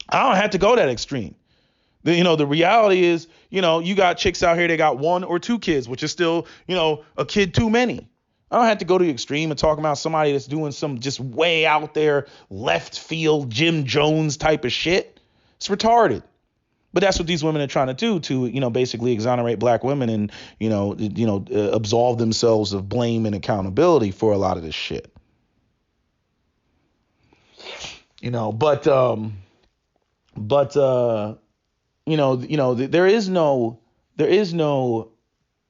I don't have to go that extreme. The reality is, you got chicks out here that got 1 or 2 kids, which is still, a kid too many. I don't have to go to the extreme and talk about somebody that's doing some just way out there left field Jim Jones type of shit. It's retarded. But that's what these women are trying to do to, basically exonerate black women and, absolve themselves of blame and accountability for a lot of this shit. There is no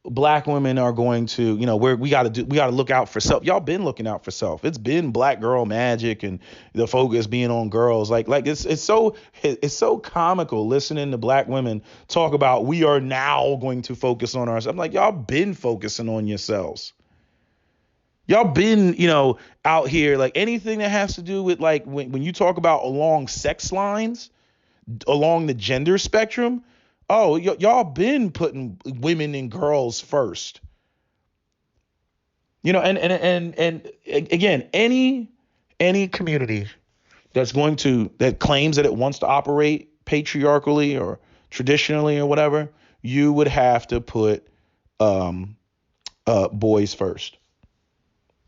black women are going to, we got to look out for self. Y'all been looking out for self. It's been black girl magic and the focus being on girls. Like it's so comical listening to black women talk about we are now going to focus on ourselves. I'm like, y'all been focusing on yourselves. Y'all been, out here, like anything that has to do with like when you talk about along sex lines, along the gender spectrum. Oh, y'all been putting women and girls first. And again, any community that claims that it wants to operate patriarchally or traditionally or whatever, you would have to put boys first.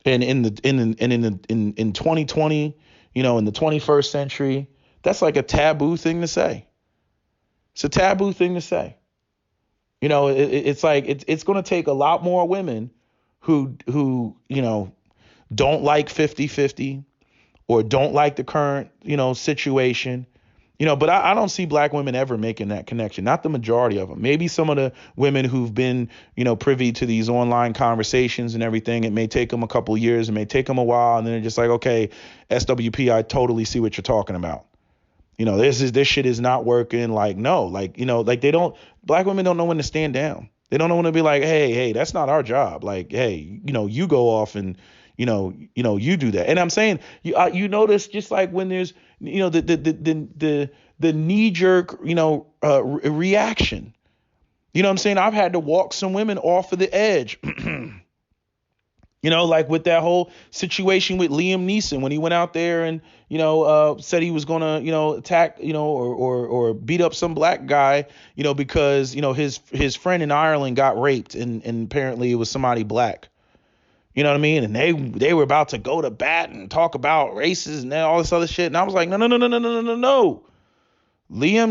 And in 2020, in the 21st century, that's like a taboo thing to say. It's a taboo thing to say. It's like it's going to take a lot more women who don't like 50-50 or don't like the current, situation. But I don't see black women ever making that connection. Not the majority of them. Maybe some of the women who've been, privy to these online conversations and everything. It may take them a couple of years. It may take them a while. And then they're just like, okay, SWP, I totally see what you're talking about. This shit is not working. Like, no, like black women don't know when to stand down. They don't know when to be like, hey, that's not our job. Like, hey, you go off and, you do that. And I'm saying, you notice just like when there's, the knee jerk, reaction. You know what I'm saying? I've had to walk some women off of the edge. Like with that whole situation with Liam Neeson when he went out there and, said he was going to, attack, or beat up some black guy, because, his friend in Ireland got raped and apparently it was somebody black. You know what I mean? And they were about to go to bat and talk about races and all this other shit. And I was like, no. Liam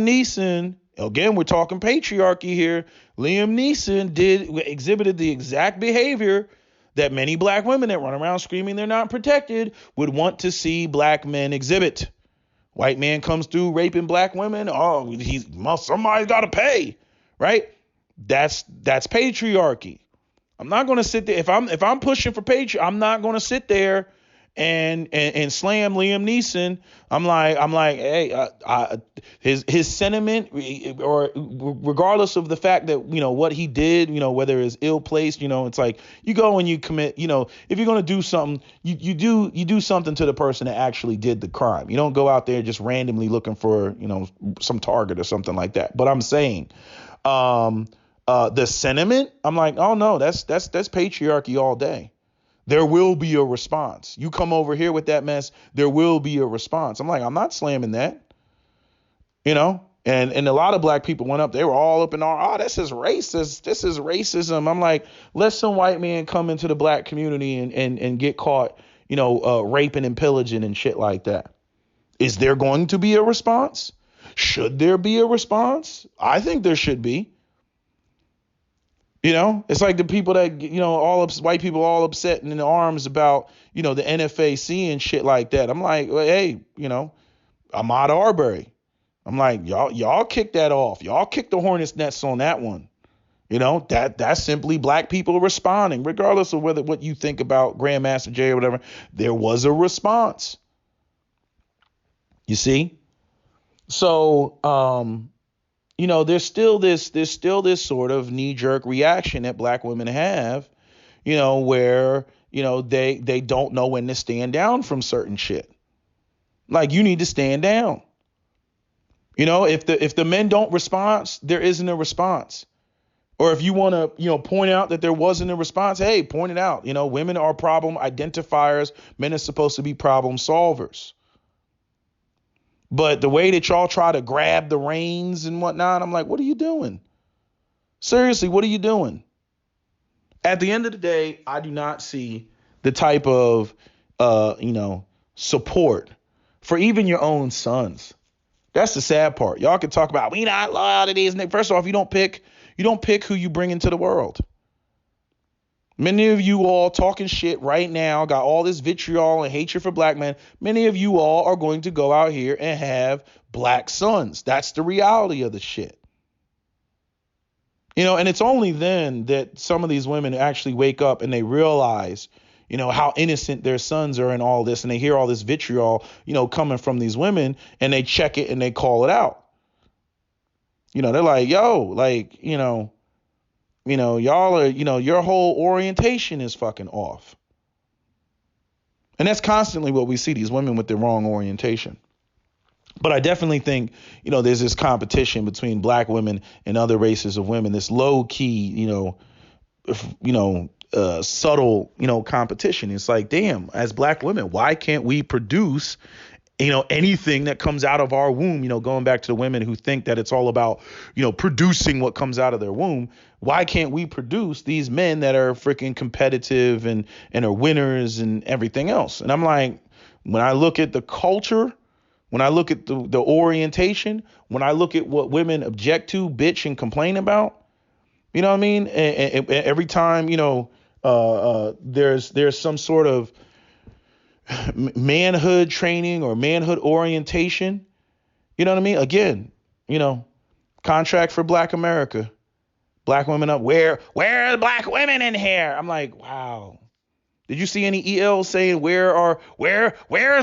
Neeson, again, we're talking patriarchy here. Liam Neeson exhibited the exact behavior that many black women that run around screaming they're not protected would want to see black men exhibit. White man comes through raping black women. Oh, somebody's got to pay, right? That's patriarchy. I'm not going to sit there if I'm pushing for patriarchy. I'm not going to sit there and slam Liam Neeson. I'm like, hey, his sentiment, or regardless of the fact that what he did, whether it's ill placed, it's like you go and you commit, if you're gonna do something, you do something to the person that actually did the crime. You don't go out there just randomly looking for some target or something like that. But I'm saying, the sentiment, I'm like, oh no, that's patriarchy all day. There will be a response. You come over here with that mess, there will be a response. I'm like, I'm not slamming that. And a lot of black people went up, they were all up in this is racist. This is racism. I'm like, let some white man come into the black community and get caught, raping and pillaging and shit like that. Is there going to be a response? Should there be a response? I think there should be. It's like the people that, white people all upset in the arms about, the NFAC and shit like that. I'm like, well, hey, Ahmaud Arbery. I'm like, y'all kick that off. Y'all kick the hornet's nest on that one. That's simply black people responding, regardless of what you think about Grandmaster Jay or whatever. There was a response. You see? So, there's still this sort of knee-jerk reaction that black women have, where, they don't know when to stand down from certain shit. Like, you need to stand down. If the men don't respond, there isn't a response. Or if you want to, point out that there wasn't a response, hey, point it out. Women are problem identifiers. Men are supposed to be problem solvers. But the way that y'all try to grab the reins and whatnot, I'm like, what are you doing? Seriously, what are you doing? At the end of the day, I do not see the type of, support for even your own sons That's the sad part. Y'all can talk about we not loyal to these niggas. First off, you don't pick who you bring into the world. Many of you all talking shit right now, got all this vitriol and hatred for black men. Many of you all are going to go out here and have black sons. That's the reality of the shit. And it's only then that some of these women actually wake up and they realize, how innocent their sons are in all this, and they hear all this vitriol, coming from these women, and they check it and they call it out. They're like, yo, like, y'all are, your whole orientation is fucking off. And that's constantly what we see, these women with the wrong orientation. But I definitely think, there's this competition between black women and other races of women, this low key, subtle, competition. It's like, damn, as black women, why can't we produce, anything that comes out of our womb, going back to the women who think that it's all about, producing what comes out of their womb. Why can't we produce these men that are freaking competitive and are winners and everything else? And I'm like, when I look at the culture, when I look at the orientation, when I look at what women object to, bitch, and complain about, you know what I mean? And every time, there's some sort of manhood training or manhood orientation, you know what I mean? Again, contract for Black America, black women up. Where are the black women in here? I'm like, wow. Did you see any ELs saying where's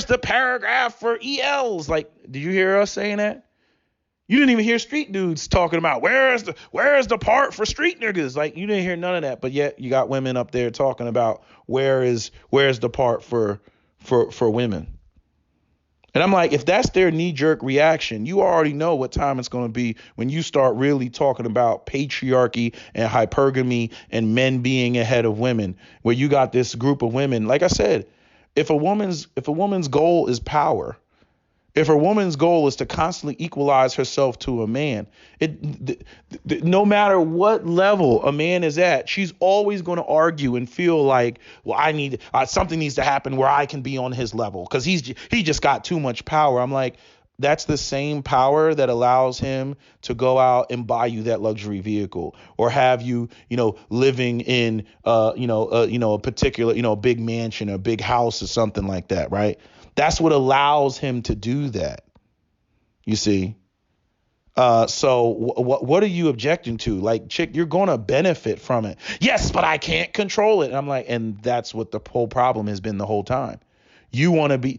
the paragraph for ELs? Like, did you hear us saying that? You didn't even hear street dudes talking about where's the part for street niggas? Like, you didn't hear none of that, but yet you got women up there talking about where's the part for women. And I'm like, if that's their knee-jerk reaction, you already know what time it's going to be when you start really talking about patriarchy and hypergamy and men being ahead of women, where you got this group of women. Like I said, if a woman's goal is power, if a woman's goal is to constantly equalize herself to a man, no matter what level a man is at, she's always going to argue and feel like, well, something needs to happen where I can be on his level because he just got too much power. I'm like, that's the same power that allows him to go out and buy you that luxury vehicle or have you, living in, a particular, big mansion or big house or something like that, right? That's what allows him to do that. You see? So what are you objecting to? Like, chick, you're going to benefit from it. Yes, but I can't control it. And I'm like, and that's what the whole problem has been the whole time. You want to be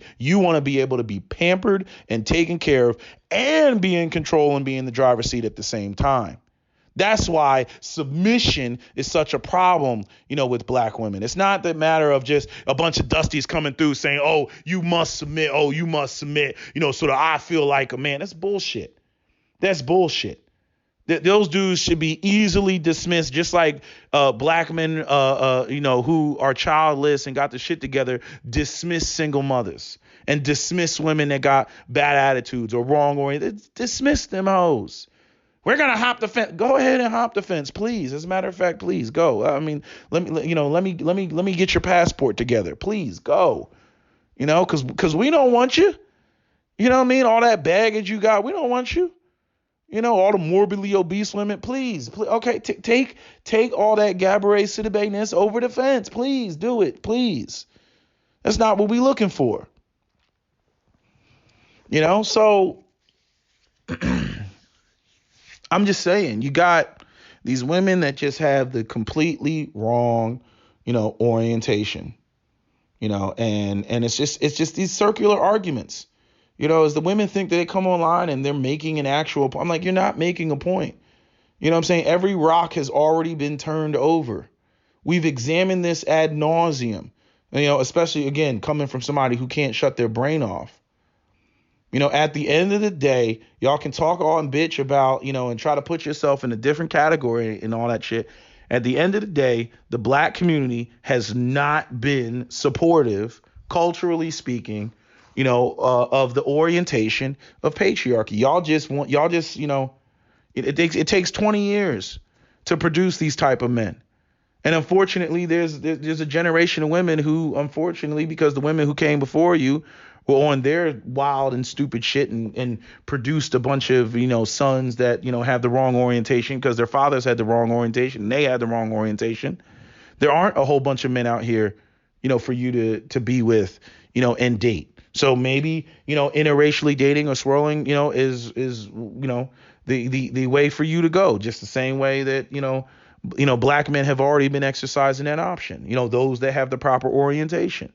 able to be pampered and taken care of and be in control and be in the driver's seat at the same time. That's why submission is such a problem, with black women. It's not the matter of just a bunch of dusties coming through saying, oh, you must submit. Oh, you must submit, so that I feel like a man. That's bullshit. That's bullshit. Those dudes should be easily dismissed, just like black men, who are childless and got the shit together, dismiss single mothers and dismiss women that got bad attitudes or wrong oriented. Dismiss them hoes. We're going to hop the fence. Go ahead and hop the fence, please. As a matter of fact, please go. I mean, let me get your passport together. Please go. Cause we don't want you. You know what I mean? All that baggage you got, we don't want you. All the morbidly obese women, please. Okay, take all that Gabourey Sidibe-ness over the fence. Please do it, please. That's not what we looking for. So I'm just saying, you got these women that just have the completely wrong, orientation, and it's just these circular arguments, as the women think that they come online and they're making an actual point. I'm like, you're not making a point. You know what I'm saying? Every rock has already been turned over. We've examined this ad nauseum, especially, again, coming from somebody who can't shut their brain off. At the end of the day, y'all can talk all and bitch about, and try to put yourself in a different category and all that shit. At the end of the day, the black community has not been supportive, culturally speaking, of the orientation of patriarchy. It takes 20 years to produce these type of men. And unfortunately, there's a generation of women who, unfortunately, because the women who came before you were on their wild and stupid shit and produced a bunch of, sons that, have the wrong orientation because their fathers had the wrong orientation and they had the wrong orientation. There aren't a whole bunch of men out here, for you to be with, and date. So maybe, interracially dating or swirling, is the way for you to go. Just the same way that, black men have already been exercising that option, those that have the proper orientation.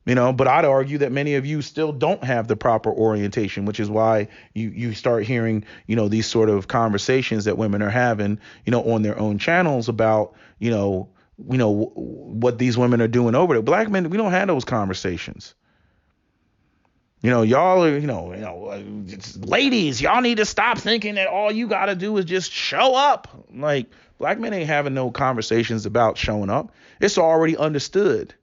But I'd argue that many of you still don't have the proper orientation, which is why you start hearing, these sort of conversations that women are having, on their own channels about, what these women are doing over there. Black men, we don't have those conversations. Y'all are, ladies, y'all need to stop thinking that all you got to do is just show up. Like, black men ain't having no conversations about showing up. It's already understood.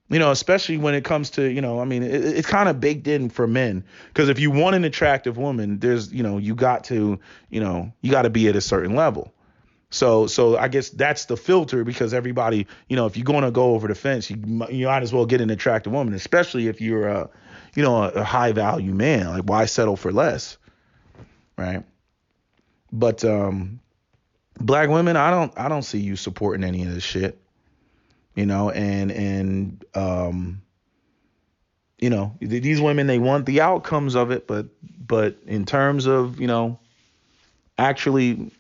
Especially when it comes to, it's kind of baked in for men. Because if you want an attractive woman, there's, you got to be at a certain level. So I guess that's the filter, because everybody, if you're going to go over the fence, you might as well get an attractive woman, especially if you're a high value man. Like, why settle for less? Right. But black women, I don't see you supporting any of this shit. These women, they want the outcomes of it, but in terms of, actually,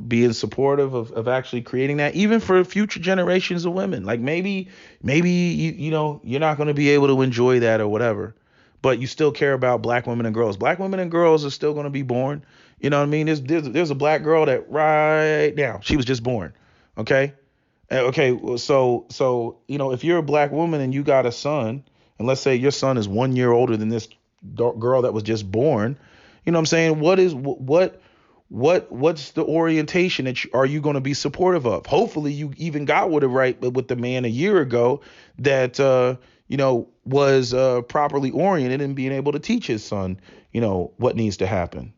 being supportive of actually creating that, even for future generations of women, like maybe you're not going to be able to enjoy that or whatever, but you still care about black women and girls. Black women and girls are still going to be born. You know what I mean? There's a black girl that right now, she was just born. Okay. Okay, so if you're a black woman and you got a son, and let's say your son is 1 year older than this girl that was just born, you know what I'm saying? What's the orientation that are you going to be supportive of? Hopefully you even got with the man a year ago that was properly oriented and being able to teach his son, what needs to happen,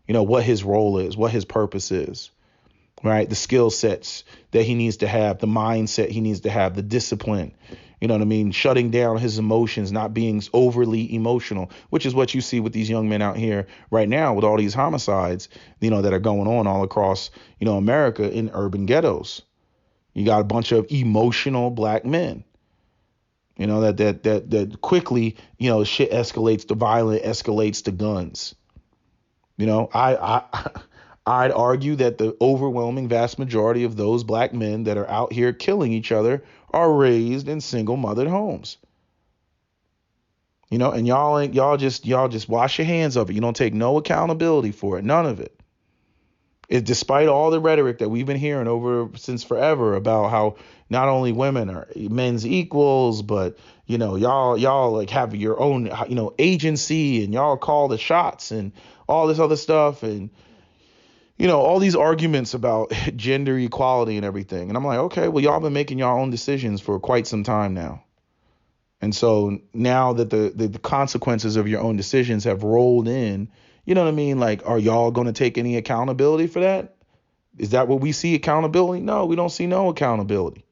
what his role is, what his purpose is. Right. The skill sets that he needs to have, the mindset he needs to have, the discipline, you know what I mean? Shutting down his emotions, not being overly emotional, which is what you see with these young men out here right now with all these homicides, that are going on all across, America in urban ghettos. You got a bunch of emotional black men, that quickly, shit escalates to violence, escalates to guns. I'd argue that the overwhelming vast majority of those black men that are out here killing each other are raised in single mothered homes. And y'all just wash your hands of it. You don't take no accountability for it. None of it. Despite all the rhetoric that we've been hearing since forever about how not only women are men's equals, but y'all like have your own agency, and y'all call the shots and all this other stuff, and all these arguments about gender equality and everything. And I'm like, okay, well, y'all been making your own decisions for quite some time now. And so now that the consequences of your own decisions have rolled in, you know what I mean? Like, are y'all going to take any accountability for that? Is that what we see, accountability? No, we don't see no accountability.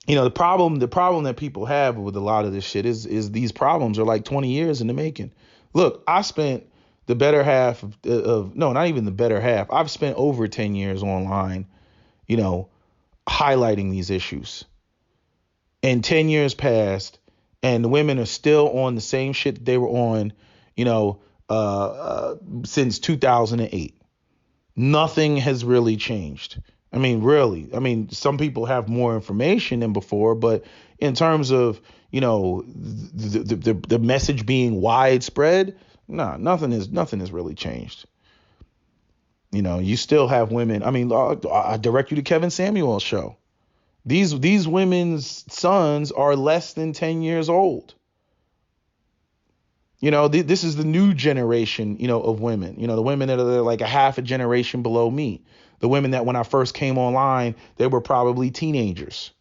The problem that people have with a lot of this shit is these problems are like 20 years in the making. Look, I spent the better half of no, not even the better half. I've spent over 10 years online, highlighting these issues. And 10 years passed, and the women are still on the same shit that they were on, since 2008. Nothing has really changed. I mean, really. I mean, some people have more information than before, but in terms of, the message being widespread, nothing has really changed. You still have women. I mean, I direct you to Kevin Samuel's show. These women's sons are less than 10 years old. This is the new generation, of women. The women that are like a half a generation below me. The women that when I first came online, they were probably teenagers.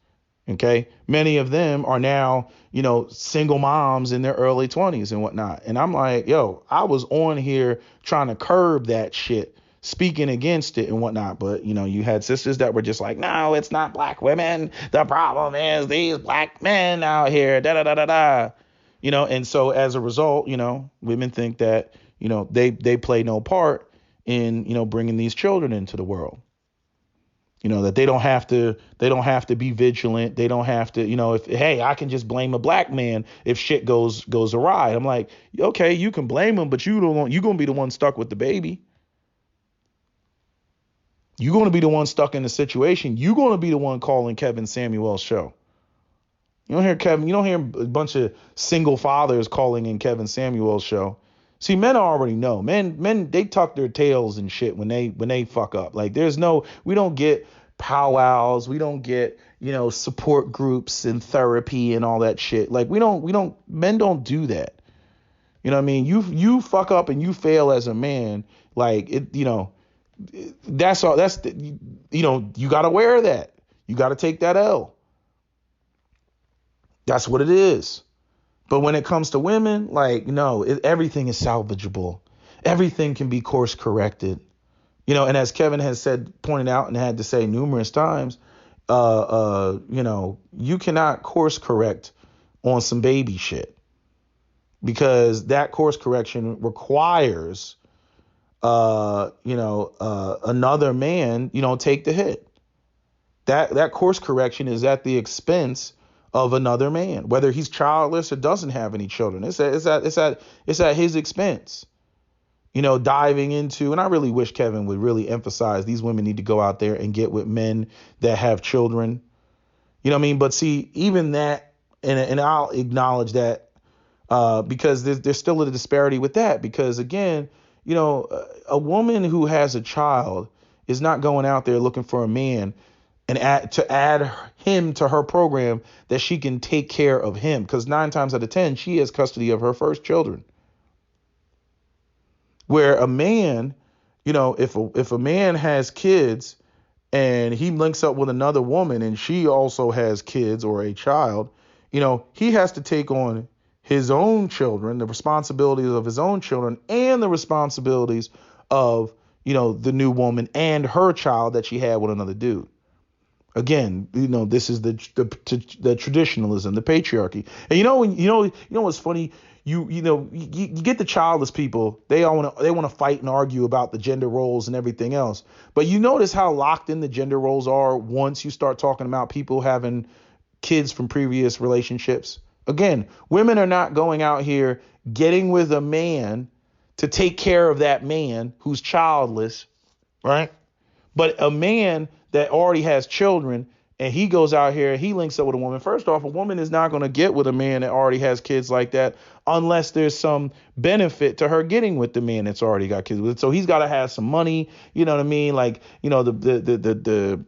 Okay. Many of them are now, single moms in their early 20s and whatnot. And I'm like, yo, I was on here trying to curb that shit speaking against it and whatnot. But, you had sisters that were just like, no, it's not black women. The problem is these black men out here, da da da da da. And so as a result, women think that, they play no part in, bringing these children into the world. That they don't have to be vigilant. They don't have to, if, hey, I can just blame a black man if shit goes awry. I'm like, okay, you can blame him, but you're going to be the one stuck with the baby. You're going to be the one stuck in the situation. You're going to be the one calling Kevin Samuel's show. You don't hear a bunch of single fathers calling in Kevin Samuel's show. See, men already know. Men, they tuck their tails and shit when they fuck up. Like, we don't get powwows. We don't get, support groups and therapy and all that shit. Like, men don't do that. You know what I mean? You fuck up and you fail as a man. Like, that's all. You got to wear that. You got to take that L. That's what it is. But when it comes to women, like, no, everything is salvageable. Everything can be course corrected. And as Kevin has pointed out and had to say numerous times, you cannot course correct on some baby shit, because that course correction requires, another man, take the hit. That course correction is at the expense of another man, whether he's childless or doesn't have any children. It's at his expense. Diving into, and I really wish Kevin would really emphasize these women need to go out there and get with men that have children. You know what I mean? But see, even that, and I'll acknowledge that, because there's still a disparity with that, because again, a woman who has a child is not going out there looking for a man and add him to her program that she can take care of him, because 9 times out of 10 she has custody of her first children. Where a man, if a man has kids and he links up with another woman and she also has kids or a child, he has to take on his own children, the responsibilities of his own children, and the responsibilities of, the new woman and her child that she had with another dude. Again, this is the traditionalism, the patriarchy. And what's funny? You get the childless people. They want to fight and argue about the gender roles and everything else. But you notice how locked in the gender roles are once you start talking about people having kids from previous relationships. Again, women are not going out here getting with a man to take care of that man who's childless, right? But a man that already has children and he goes out here, he links up with a woman. First off, a woman is not going to get with a man that already has kids like that unless there's some benefit to her getting with the man that's already got kids with it. So he's got to have some money, you know what I mean? Like, the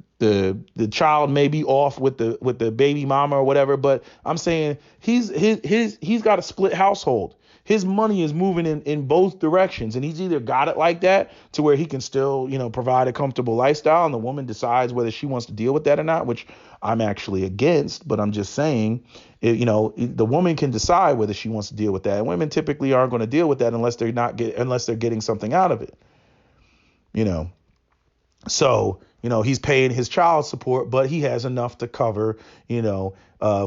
child may be off with the baby mama or whatever, but I'm saying he's got a split household. His money is moving in both directions, and he's either got it like that to where he can still, provide a comfortable lifestyle, and the woman decides whether she wants to deal with that or not, which I'm actually against, but I'm just saying, the woman can decide whether she wants to deal with that. And women typically aren't going to deal with that unless they're getting something out of it. So, he's paying his child support, but he has enough to cover,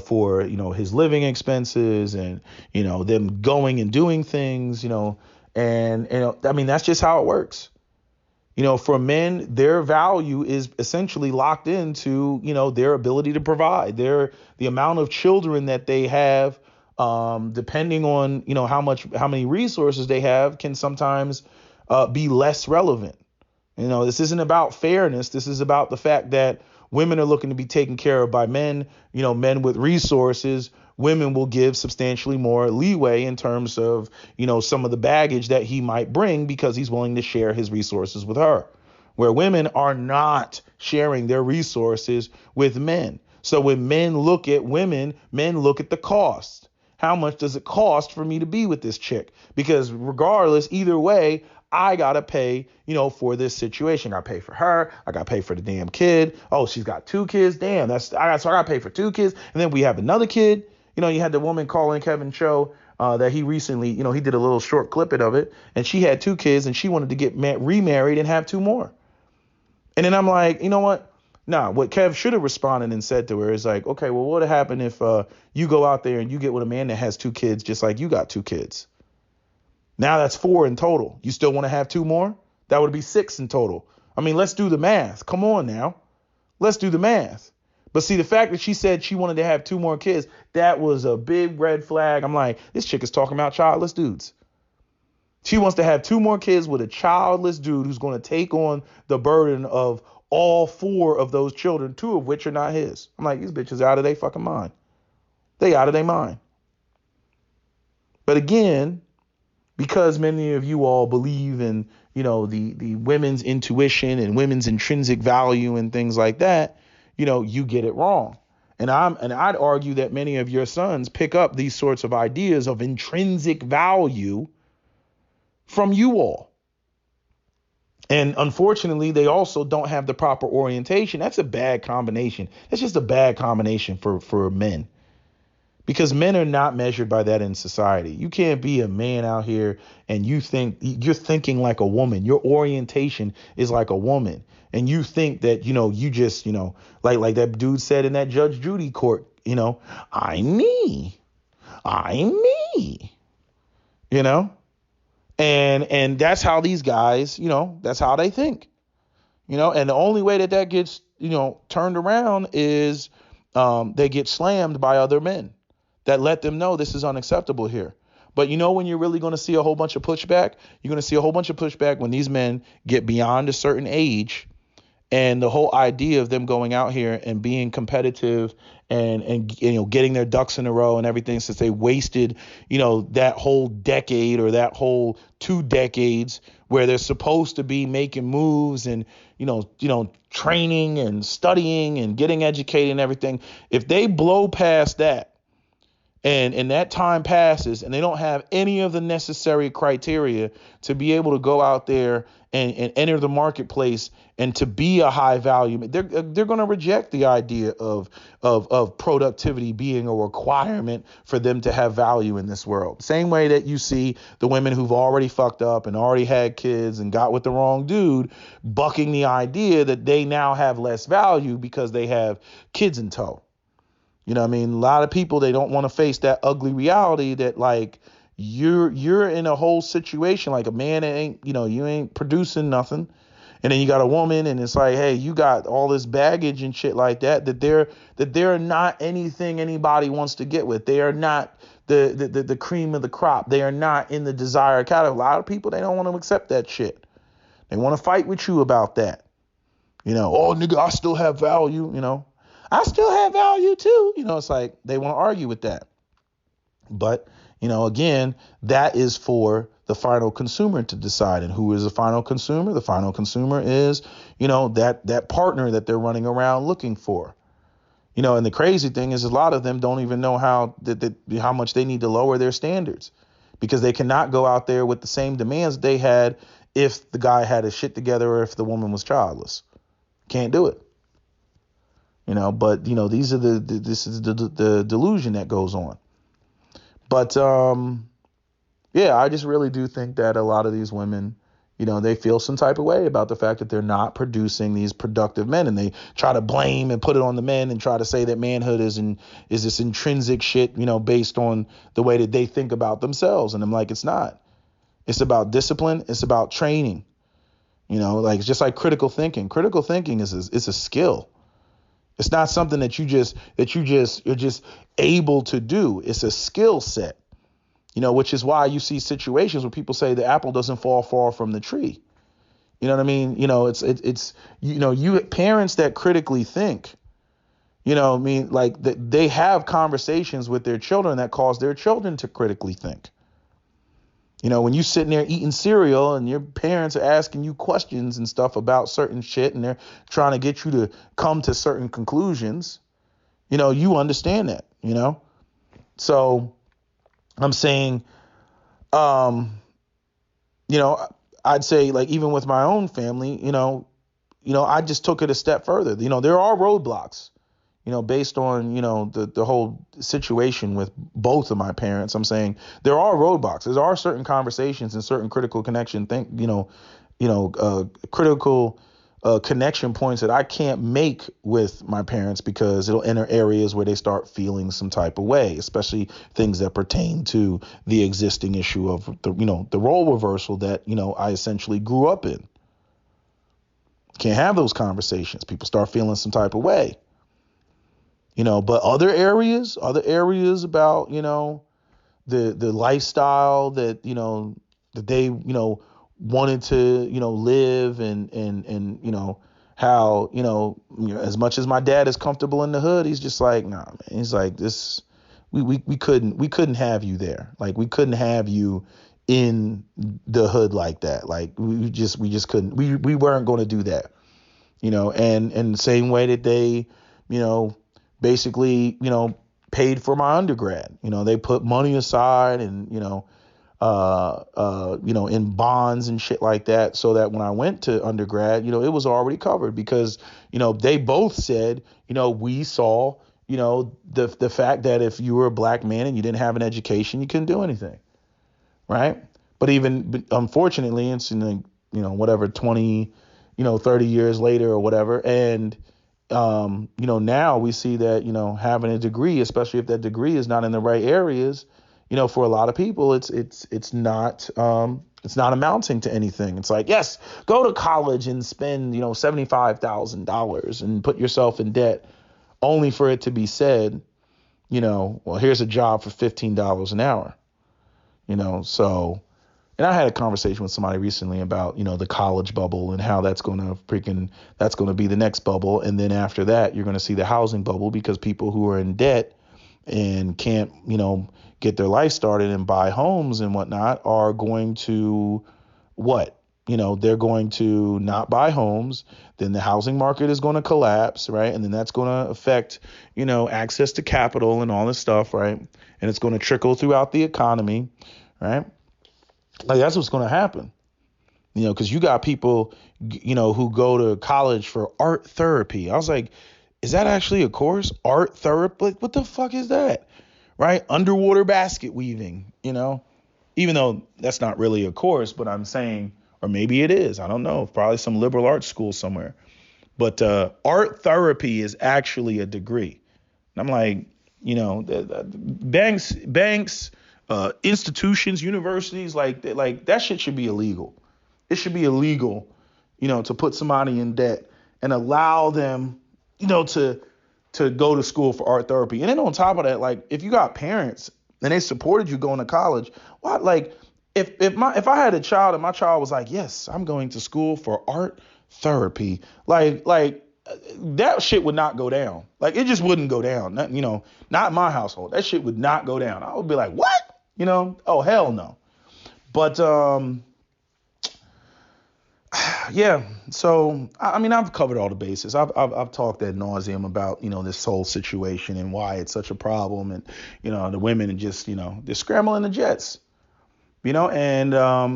for, his living expenses and, them going and doing things, and, I mean, that's just how it works. For men, their value is essentially locked into, their ability to provide, the amount of children that they have, depending on, how many resources they have can sometimes be less relevant. This isn't about fairness. This is about the fact that women are looking to be taken care of by men, men with resources. Women will give substantially more leeway in terms of, some of the baggage that he might bring because he's willing to share his resources with her, where women are not sharing their resources with men. So when men look at women, men look at the cost. How much does it cost for me to be with this chick? Because regardless, either way, I got to pay, for this situation. I got to pay for her. I got to pay for the damn kid. Oh, she's got 2 kids. Damn, so I got to pay for 2 kids. And then we have another kid. You had the woman calling Kevin's show that he recently, he did a little short clippet of it, and she had 2 kids, and she wanted to get remarried and have 2 more. And then I'm like, you know what? Nah, what Kev should have responded and said to her is like, okay, well, what would happen if you go out there and you get with a man that has 2 kids just like you got 2 kids? Now that's 4 in total. You still want to have 2 more? That would be 6 in total. I mean, let's do the math. Come on now. Let's do the math. But see, the fact that she said she wanted to have 2 more kids, that was a big red flag. I'm like, this chick is talking about childless dudes. She wants to have 2 more kids with a childless dude who's going to take on the burden of all 4 of those children, 2 of which are not his. I'm like, these bitches are out of their fucking mind. They out of their mind. But again, because many of you all believe in, the women's intuition and women's intrinsic value and things like that, you get it wrong. And I'd argue that many of your sons pick up these sorts of ideas of intrinsic value from you all. And unfortunately, they also don't have the proper orientation. That's a bad combination. That's just a bad combination for men. Because men are not measured by that in society. You can't be a man out here and you're thinking like a woman. Your orientation is like a woman. And you think that, you just, like that dude said in that Judge Judy court, I'm me. And that's how these guys, that's how they think, and the only way that gets, turned around is they get slammed by other men that let them know this is unacceptable here. But when you're really going to see a whole bunch of pushback, you're going to see a whole bunch of pushback when these men get beyond a certain age. And the whole idea of them going out here and being competitive and getting their ducks in a row and everything, since they wasted, that whole decade or that whole 2 decades where they're supposed to be making moves and, training and studying and getting educated and everything. If they blow past that, and that time passes and they don't have any of the necessary criteria to be able to go out there and enter the marketplace and to be a high value, they're going to reject the idea of productivity being a requirement for them to have value in this world. Same way that you see the women who've already fucked up and already had kids and got with the wrong dude bucking the idea that they now have less value because they have kids in tow. A lot of people, they don't want to face that ugly reality that like you're in a whole situation like a man ain't, you ain't producing nothing. And then you got a woman and it's like, hey, you got all this baggage and shit like that they're not anything anybody wants to get with. They are not the cream of the crop. They are not in the desired category. A lot of people, they don't want to accept that shit. They want to fight with you about that. Oh, nigga, I still have value, I still have value too. It's like they want to argue with that. But, again, that is for the final consumer to decide. And who is the final consumer? The final consumer is, that partner that they're running around looking for. And the crazy thing is a lot of them don't even know how much they need to lower their standards, because they cannot go out there with the same demands they had if the guy had his shit together or if the woman was childless. Can't do it. But this is the delusion that goes on. But I just really do think that a lot of these women, they feel some type of way about the fact that they're not producing these productive men, and they try to blame and put it on the men and try to say that manhood is this intrinsic shit, based on the way that they think about themselves. And I'm like, it's not. It's about discipline. It's about training. It's just like critical thinking. Critical thinking is a skill. It's not something that you're just able to do. It's a skill set, which is why you see situations where people say the apple doesn't fall far from the tree. You know what I mean? It's you parents that critically think, like they have conversations with their children that cause their children to critically think. When you sitting there eating cereal and your parents are asking you questions and stuff about certain shit and they're trying to get you to come to certain conclusions, you understand that, So I'm saying, I'd say like even with my own family, I just took it a step further. There are roadblocks. based on, the whole situation with both of my parents, I'm saying there are roadblocks. There are certain conversations and certain critical critical connection points that I can't make with my parents because it'll enter areas where they start feeling some type of way, especially things that pertain to the existing issue of the role reversal that, I essentially grew up in. Can't have those conversations. People start feeling some type of way. But other areas about, the lifestyle that, that they, wanted to, live and how, as much as my dad is comfortable in the hood, he's just like, nah, man. He's like, this, we couldn't have you there. Like, we couldn't have you in the hood like that. Like, we just couldn't, we weren't going to do that, and the same way that they, basically, paid for my undergrad. They put money aside and, in bonds and shit like that, so that when I went to undergrad, it was already covered because, they both said, we saw, the fact that if you were a black man and you didn't have an education, you couldn't do anything. Right. But unfortunately, it's in the, whatever, 20, 30 years later or whatever. And, now we see that, having a degree, especially if that degree is not in the right areas, for a lot of people, it's not amounting to anything. It's like, yes, go to college and spend, $75,000 and put yourself in debt, only for it to be said, well, here's a job for $15 an hour, so. And I had a conversation with somebody recently about, the college bubble and how that's going to be the next bubble. And then after that, you're going to see the housing bubble because people who are in debt and can't, get their life started and buy homes and whatnot are going to what? They're going to not buy homes. Then the housing market is going to collapse, right? And then that's going to affect, access to capital and all this stuff, right? And it's going to trickle throughout the economy, right? Like, that's what's going to happen, because you got people, who go to college for art therapy. I was like, is that actually a course? Art therapy? Like, what the fuck is that? Right? Underwater basket weaving, even though that's not really a course, but I'm saying, or maybe it is. I don't know. Probably some liberal arts school somewhere. But art therapy is actually a degree. And I'm like, banks, institutions, universities, like that shit should be illegal. It should be illegal, to put somebody in debt and allow them, to go to school for art therapy. And then on top of that, like, if you got parents and they supported you going to college, what, like, if I had a child and my child was like, yes, I'm going to school for art therapy, like that shit would not go down. Like, it just wouldn't go down. Not in my household. That shit would not go down. I would be like, what? Oh, hell no. But, yeah. So, I've covered all the bases. I've talked ad nauseum about, this whole situation and why it's such a problem. And, the women are just, they're scrambling the jets, and, I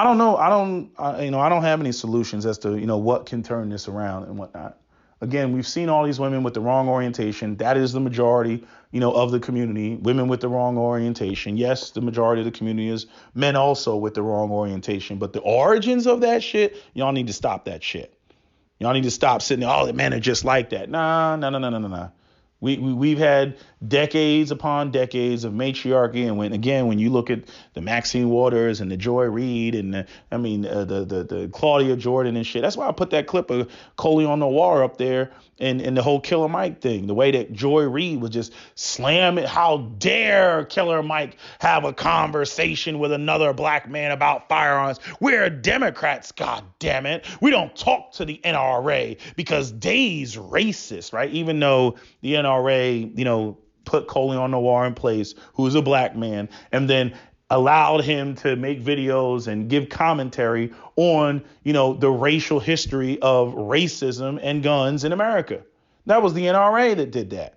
don't know. I don't have any solutions as to, what can turn this around and whatnot. Again, we've seen all these women with the wrong orientation. That is the majority, of the community, women with the wrong orientation. Yes, the majority of the community is men also with the wrong orientation. But the origins of that shit, y'all need to stop that shit. Y'all need to stop sitting there, oh, the men are just like that. Nah. We've had decades upon decades of matriarchy, and when you look at the Maxine Waters and the Joy Reid and the Claudia Jordan and shit, that's why I put that clip of Colion Noir up there and the whole Killer Mike thing, the way that Joy Reid was just slam it. How dare Killer Mike have a conversation with another black man about firearms? We're Democrats, god damn it. We don't talk to the NRA because they's racist, right? Even though the NRA, put Colion Noir in place, who is a black man, and then allowed him to make videos and give commentary on, the racial history of racism and guns in America. That was the NRA that did that.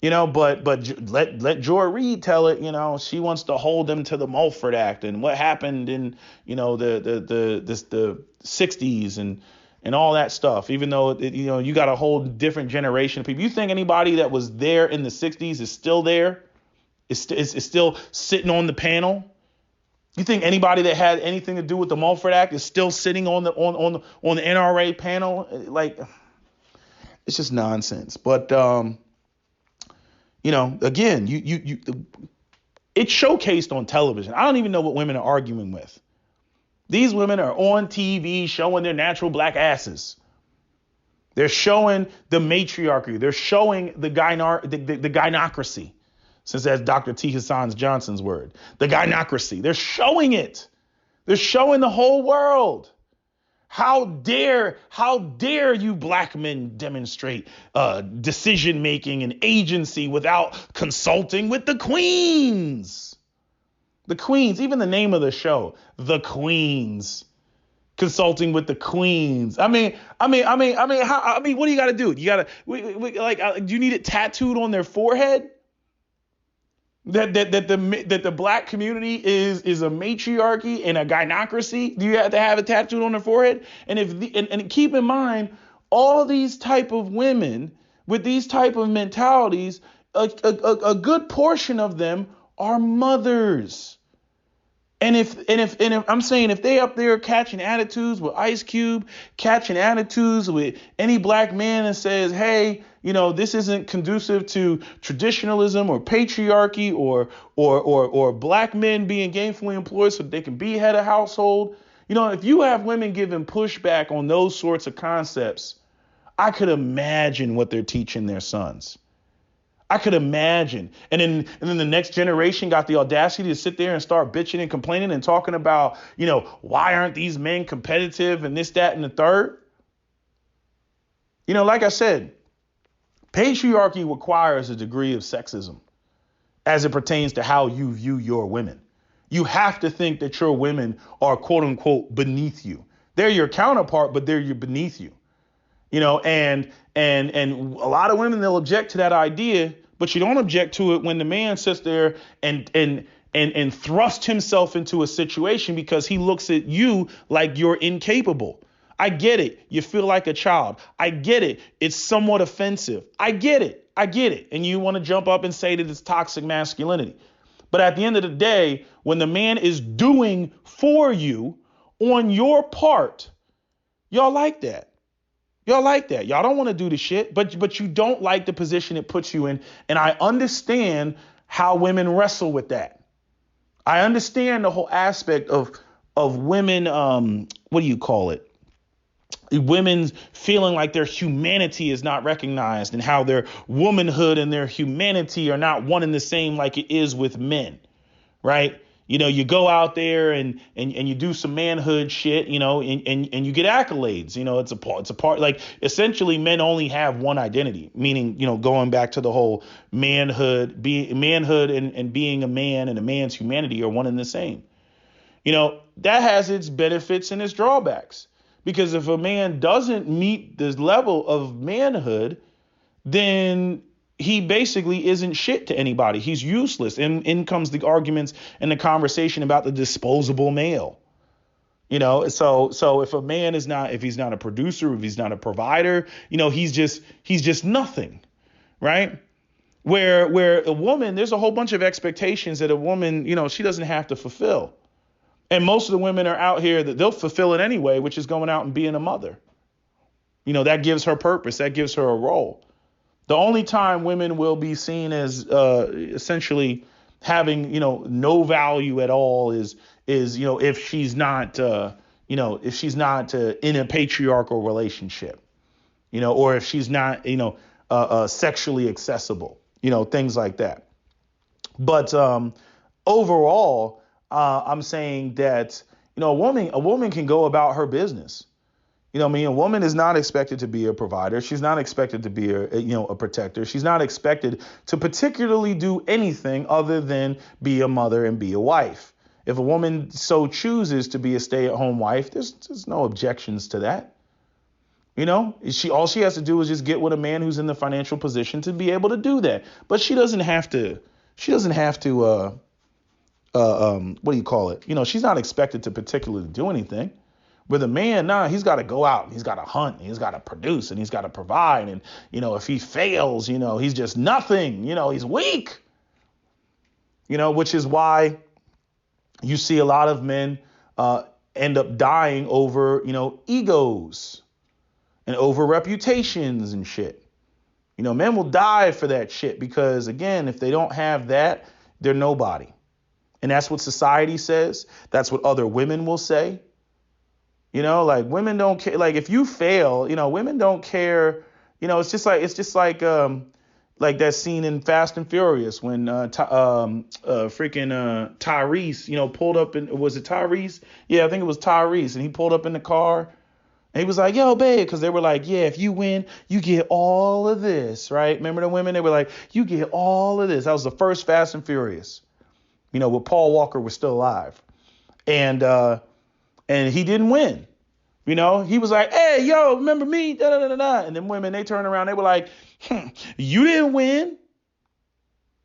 But let Joy Reid tell it. She wants to hold them to the Mulford Act and what happened in, the 60s and and all that stuff. Even though you got a whole different generation of people. You think anybody that was there in the 60s is still there? Is still sitting on the panel? You think anybody that had anything to do with the Mulford Act is still sitting on the NRA panel? Like, it's just nonsense. But again, it's showcased on television. I don't even know what women are arguing with. These women are on TV showing their natural black asses. They're showing the matriarchy. They're showing the gynocracy. Since that's Dr. T. Hassan Johnson's word, the gynocracy. They're showing it. They're showing the whole world. How dare you black men demonstrate decision making and agency without consulting with the queens? The queens, even the name of the show, the queens. Consulting with the queens. I mean, what do you got to do? You got to do you need it tattooed on their forehead? That the black community is a matriarchy and a gynocracy? Do you have to have it tattooed on their forehead? And keep in mind, all these type of women with these type of mentalities, a good portion of them are mothers. And if I'm saying, if they up there catching attitudes with Ice Cube, catching attitudes with any black man and says, hey, this isn't conducive to traditionalism or patriarchy or black men being gainfully employed so they can be head of household. If you have women giving pushback on those sorts of concepts, I could imagine what they're teaching their sons. I could imagine. And then the next generation got the audacity to sit there and start bitching and complaining and talking about, why aren't these men competitive and this, that, and the third? Like I said, patriarchy requires a degree of sexism as it pertains to how you view your women. You have to think that your women are, quote unquote, beneath you. They're your counterpart, but they're beneath you. And a lot of women, they'll object to that idea, but you don't object to it when the man sits there and thrust himself into a situation because he looks at you like you're incapable. I get it. You feel like a child. I get it. It's somewhat offensive. I get it. And you want to jump up and say that it's toxic masculinity. But at the end of the day, when the man is doing for you on your part, y'all like that. Y'all like that. Y'all don't want to do the shit, but you don't like the position it puts you in. And I understand how women wrestle with that. I understand the whole aspect of women. What do you call it? Women feeling like their humanity is not recognized and how their womanhood and their humanity are not one and the same like it is with men. Right. You go out there and you do some manhood shit, and you get accolades. It's a part like essentially men only have one identity, meaning, going back to the whole manhood and being a man and a man's humanity are one and the same. That has its benefits and its drawbacks, because if a man doesn't meet this level of manhood, then he basically isn't shit to anybody. He's useless. And in comes the arguments and the conversation about the disposable male. So if a man is not, if he's not a producer, if he's not a provider, he's just nothing. Right. Where a woman, there's a whole bunch of expectations that a woman, she doesn't have to fulfill. And most of the women are out here that they'll fulfill it anyway, which is going out and being a mother. That gives her purpose. That gives her a role. The only time women will be seen as essentially having, no value at all is if she's not, if she's not in a patriarchal relationship, or if she's not, sexually accessible, things like that. But overall, I'm saying that, a woman can go about her business. A woman is not expected to be a provider. She's not expected to be a protector. She's not expected to particularly do anything other than be a mother and be a wife. If a woman so chooses to be a stay-at-home wife, there's no objections to that. All she has to do is just get with a man who's in the financial position to be able to do that. But she doesn't have to. What do you call it? She's not expected to particularly do anything. With a man, nah, he's got to go out and he's got to hunt and he's got to produce and he's got to provide. And, if he fails, he's just nothing. He's weak. Which is why you see a lot of men end up dying over, egos and over reputations and shit. Men will die for that shit because, again, if they don't have that, they're nobody. And that's what society says. That's what other women will say. Like women don't care. Like if you fail, women don't care. It's just like that scene in Fast and Furious when Tyrese, pulled up in, was it Tyrese? Yeah, I think it was Tyrese, and he pulled up in the car. And he was like, yo, babe, because they were like, yeah, if you win, you get all of this, right? Remember the women? They were like, you get all of this. That was the first Fast and Furious, where Paul Walker was still alive. And he didn't win. He was like, hey, yo, remember me? Da, da, da, da. And then women, they turned around, they were like, you didn't win.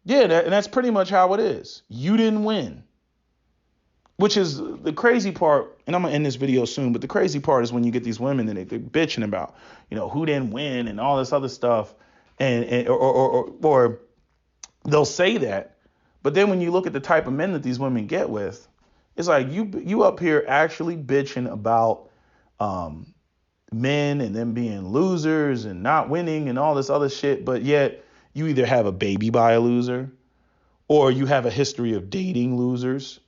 Yeah, and that's pretty much how it is. You didn't win. Which is the crazy part, and I'm going to end this video soon, but the crazy part is when you get these women and they're bitching about, who didn't win and all this other stuff, or they'll say that, but then when you look at the type of men that these women get with, it's like you up here actually bitching about men and them being losers and not winning and all this other shit, but yet you either have a baby by a loser or you have a history of dating losers.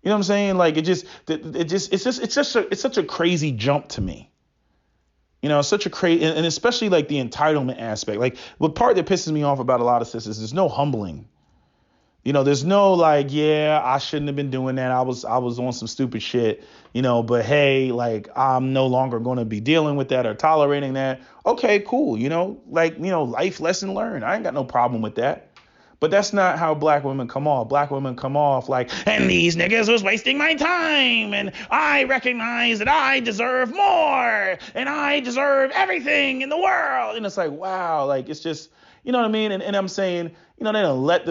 You know what I'm saying? Like it's such a crazy jump to me. Such a crazy, and especially like the entitlement aspect. Like the part that pisses me off about a lot of sisters, there's no humbling. There's no like, yeah, I shouldn't have been doing that. I was on some stupid shit, but hey, like I'm no longer going to be dealing with that or tolerating that. Okay, cool. Life lesson learned. I ain't got no problem with that. But that's not how black women come off. Black women come off like, and these niggas was wasting my time, and I recognize that I deserve more, and I deserve everything in the world. And it's like, wow, like it's just, you know what I mean? And I'm saying, they don't let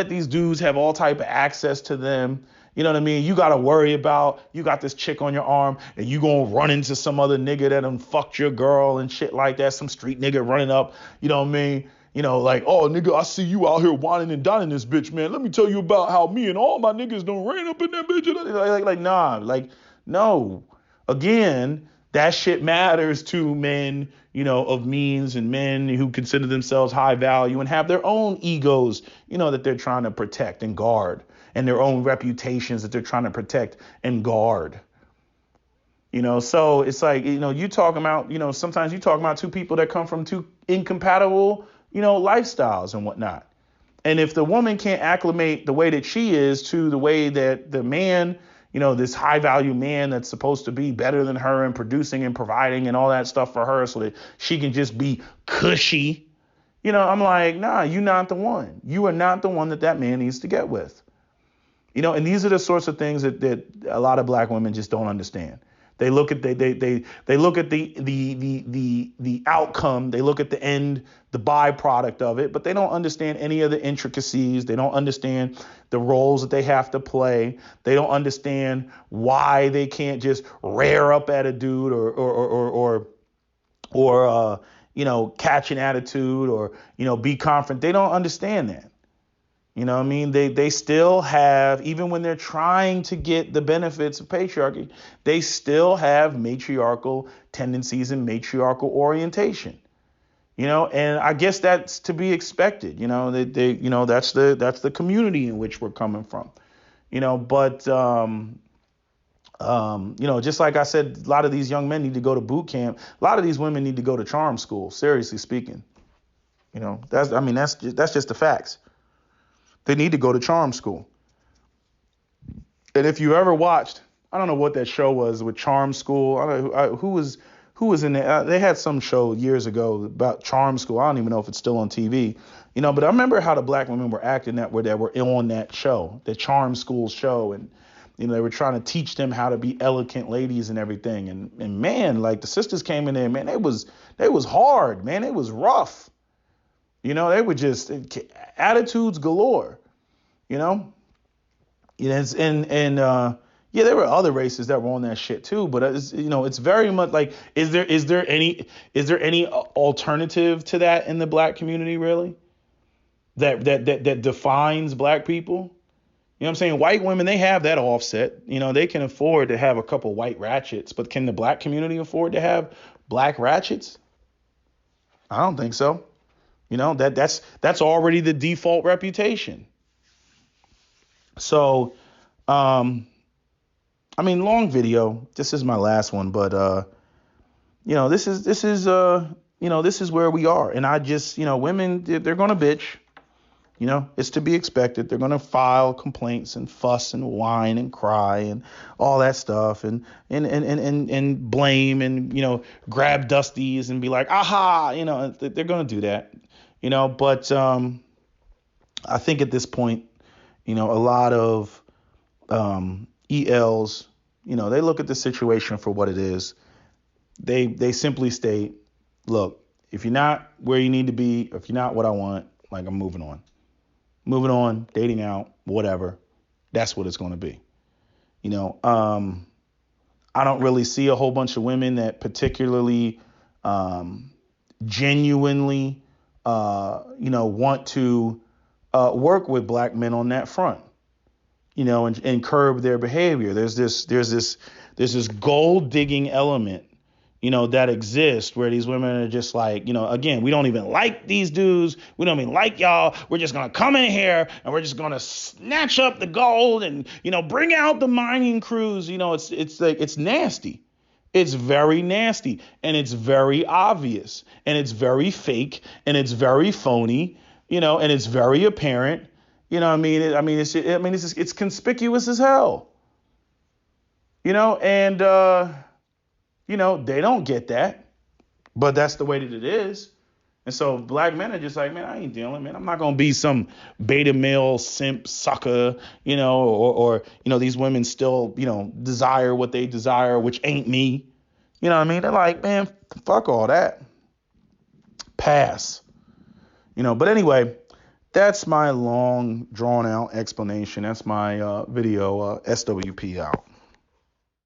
these dudes have all type of access to them. You know what I mean? You got to worry about, you got this chick on your arm and you going to run into some other nigga that done fucked your girl and shit like that. Some street nigga running up, you know what I mean? Like, oh, nigga, I see you out here whining and dining this bitch, man. Let me tell you about how me and all my niggas done ran up in that bitch. No. Again, that shit matters to men, of means and men who consider themselves high value and have their own egos, that they're trying to protect and guard, and their own reputations that they're trying to protect and guard. So it's like, you talking about, sometimes you talking about two people that come from two incompatible lifestyles and whatnot. And if the woman can't acclimate the way that she is to the way that the man, this high value man that's supposed to be better than her and producing and providing and all that stuff for her so that she can just be cushy, I'm like, nah, you're not the one. You are not the one that man needs to get with. And these are the sorts of things that a lot of black women just don't understand. They look at they look at the outcome. They look at the end, the byproduct of it, but they don't understand any of the intricacies. They don't understand the roles that they have to play. They don't understand why they can't just rear up at a dude or catch an attitude or be confident. They don't understand that. You know what I mean? They still have, even when they're trying to get the benefits of patriarchy, they still have matriarchal tendencies and matriarchal orientation. And I guess that's to be expected. That's the community in which we're coming from. But just like I said, a lot of these young men need to go to boot camp. A lot of these women need to go to charm school, seriously speaking. That's just the facts. They need to go to charm school. And if you ever watched, I don't know what that show was with Charm School. I don't know who was in there. They had some show years ago about charm school. I don't even know if it's still on TV. But I remember how the black women were acting that were on that show, the charm school show. And, they were trying to teach them how to be elegant ladies and everything. And man, like the sisters came in there, man, they was hard, man. It was rough. They were just attitudes galore, Yeah, there were other races that were on that shit too, but it's very much like, is there any alternative to that in the black community really? That defines black people? You know what I'm saying? White women, they have that offset. They can afford to have a couple white ratchets, but can the black community afford to have black ratchets? I don't think so. That's already the default reputation. So, long video. This is my last one, but this is where we are, and I just, women, they're gonna bitch. It's to be expected. They're gonna file complaints and fuss and whine and cry and all that stuff and blame and grab dusties and be like, aha, they're gonna do that. But I think at this point, a lot of ELs, they look at the situation for what it is. They simply state, look, if you're not where you need to be, if you're not what I want, like, I'm moving on. Moving on, dating out, whatever. That's what it's going to be. I don't really see a whole bunch of women that particularly genuinely, want to work with black men on that front, and curb their behavior. There's this gold digging element, that exists where these women are just like, again, we don't even like these dudes. We don't even like y'all. We're just going to come in here and we're just going to snatch up the gold and, bring out the mining crews. It's like, it's nasty. It's very nasty, and it's very obvious, and it's very fake, and it's very phony, and it's very apparent. It's conspicuous as hell. And they don't get that, but that's the way that it is. And so black men are just like, man, I ain't dealing, man. I'm not going to be some beta male simp sucker, or these women still, desire what they desire, which ain't me. You know what I mean? They're like, man, fuck all that. Pass. But anyway, that's my long drawn out explanation. That's my video, SWP out.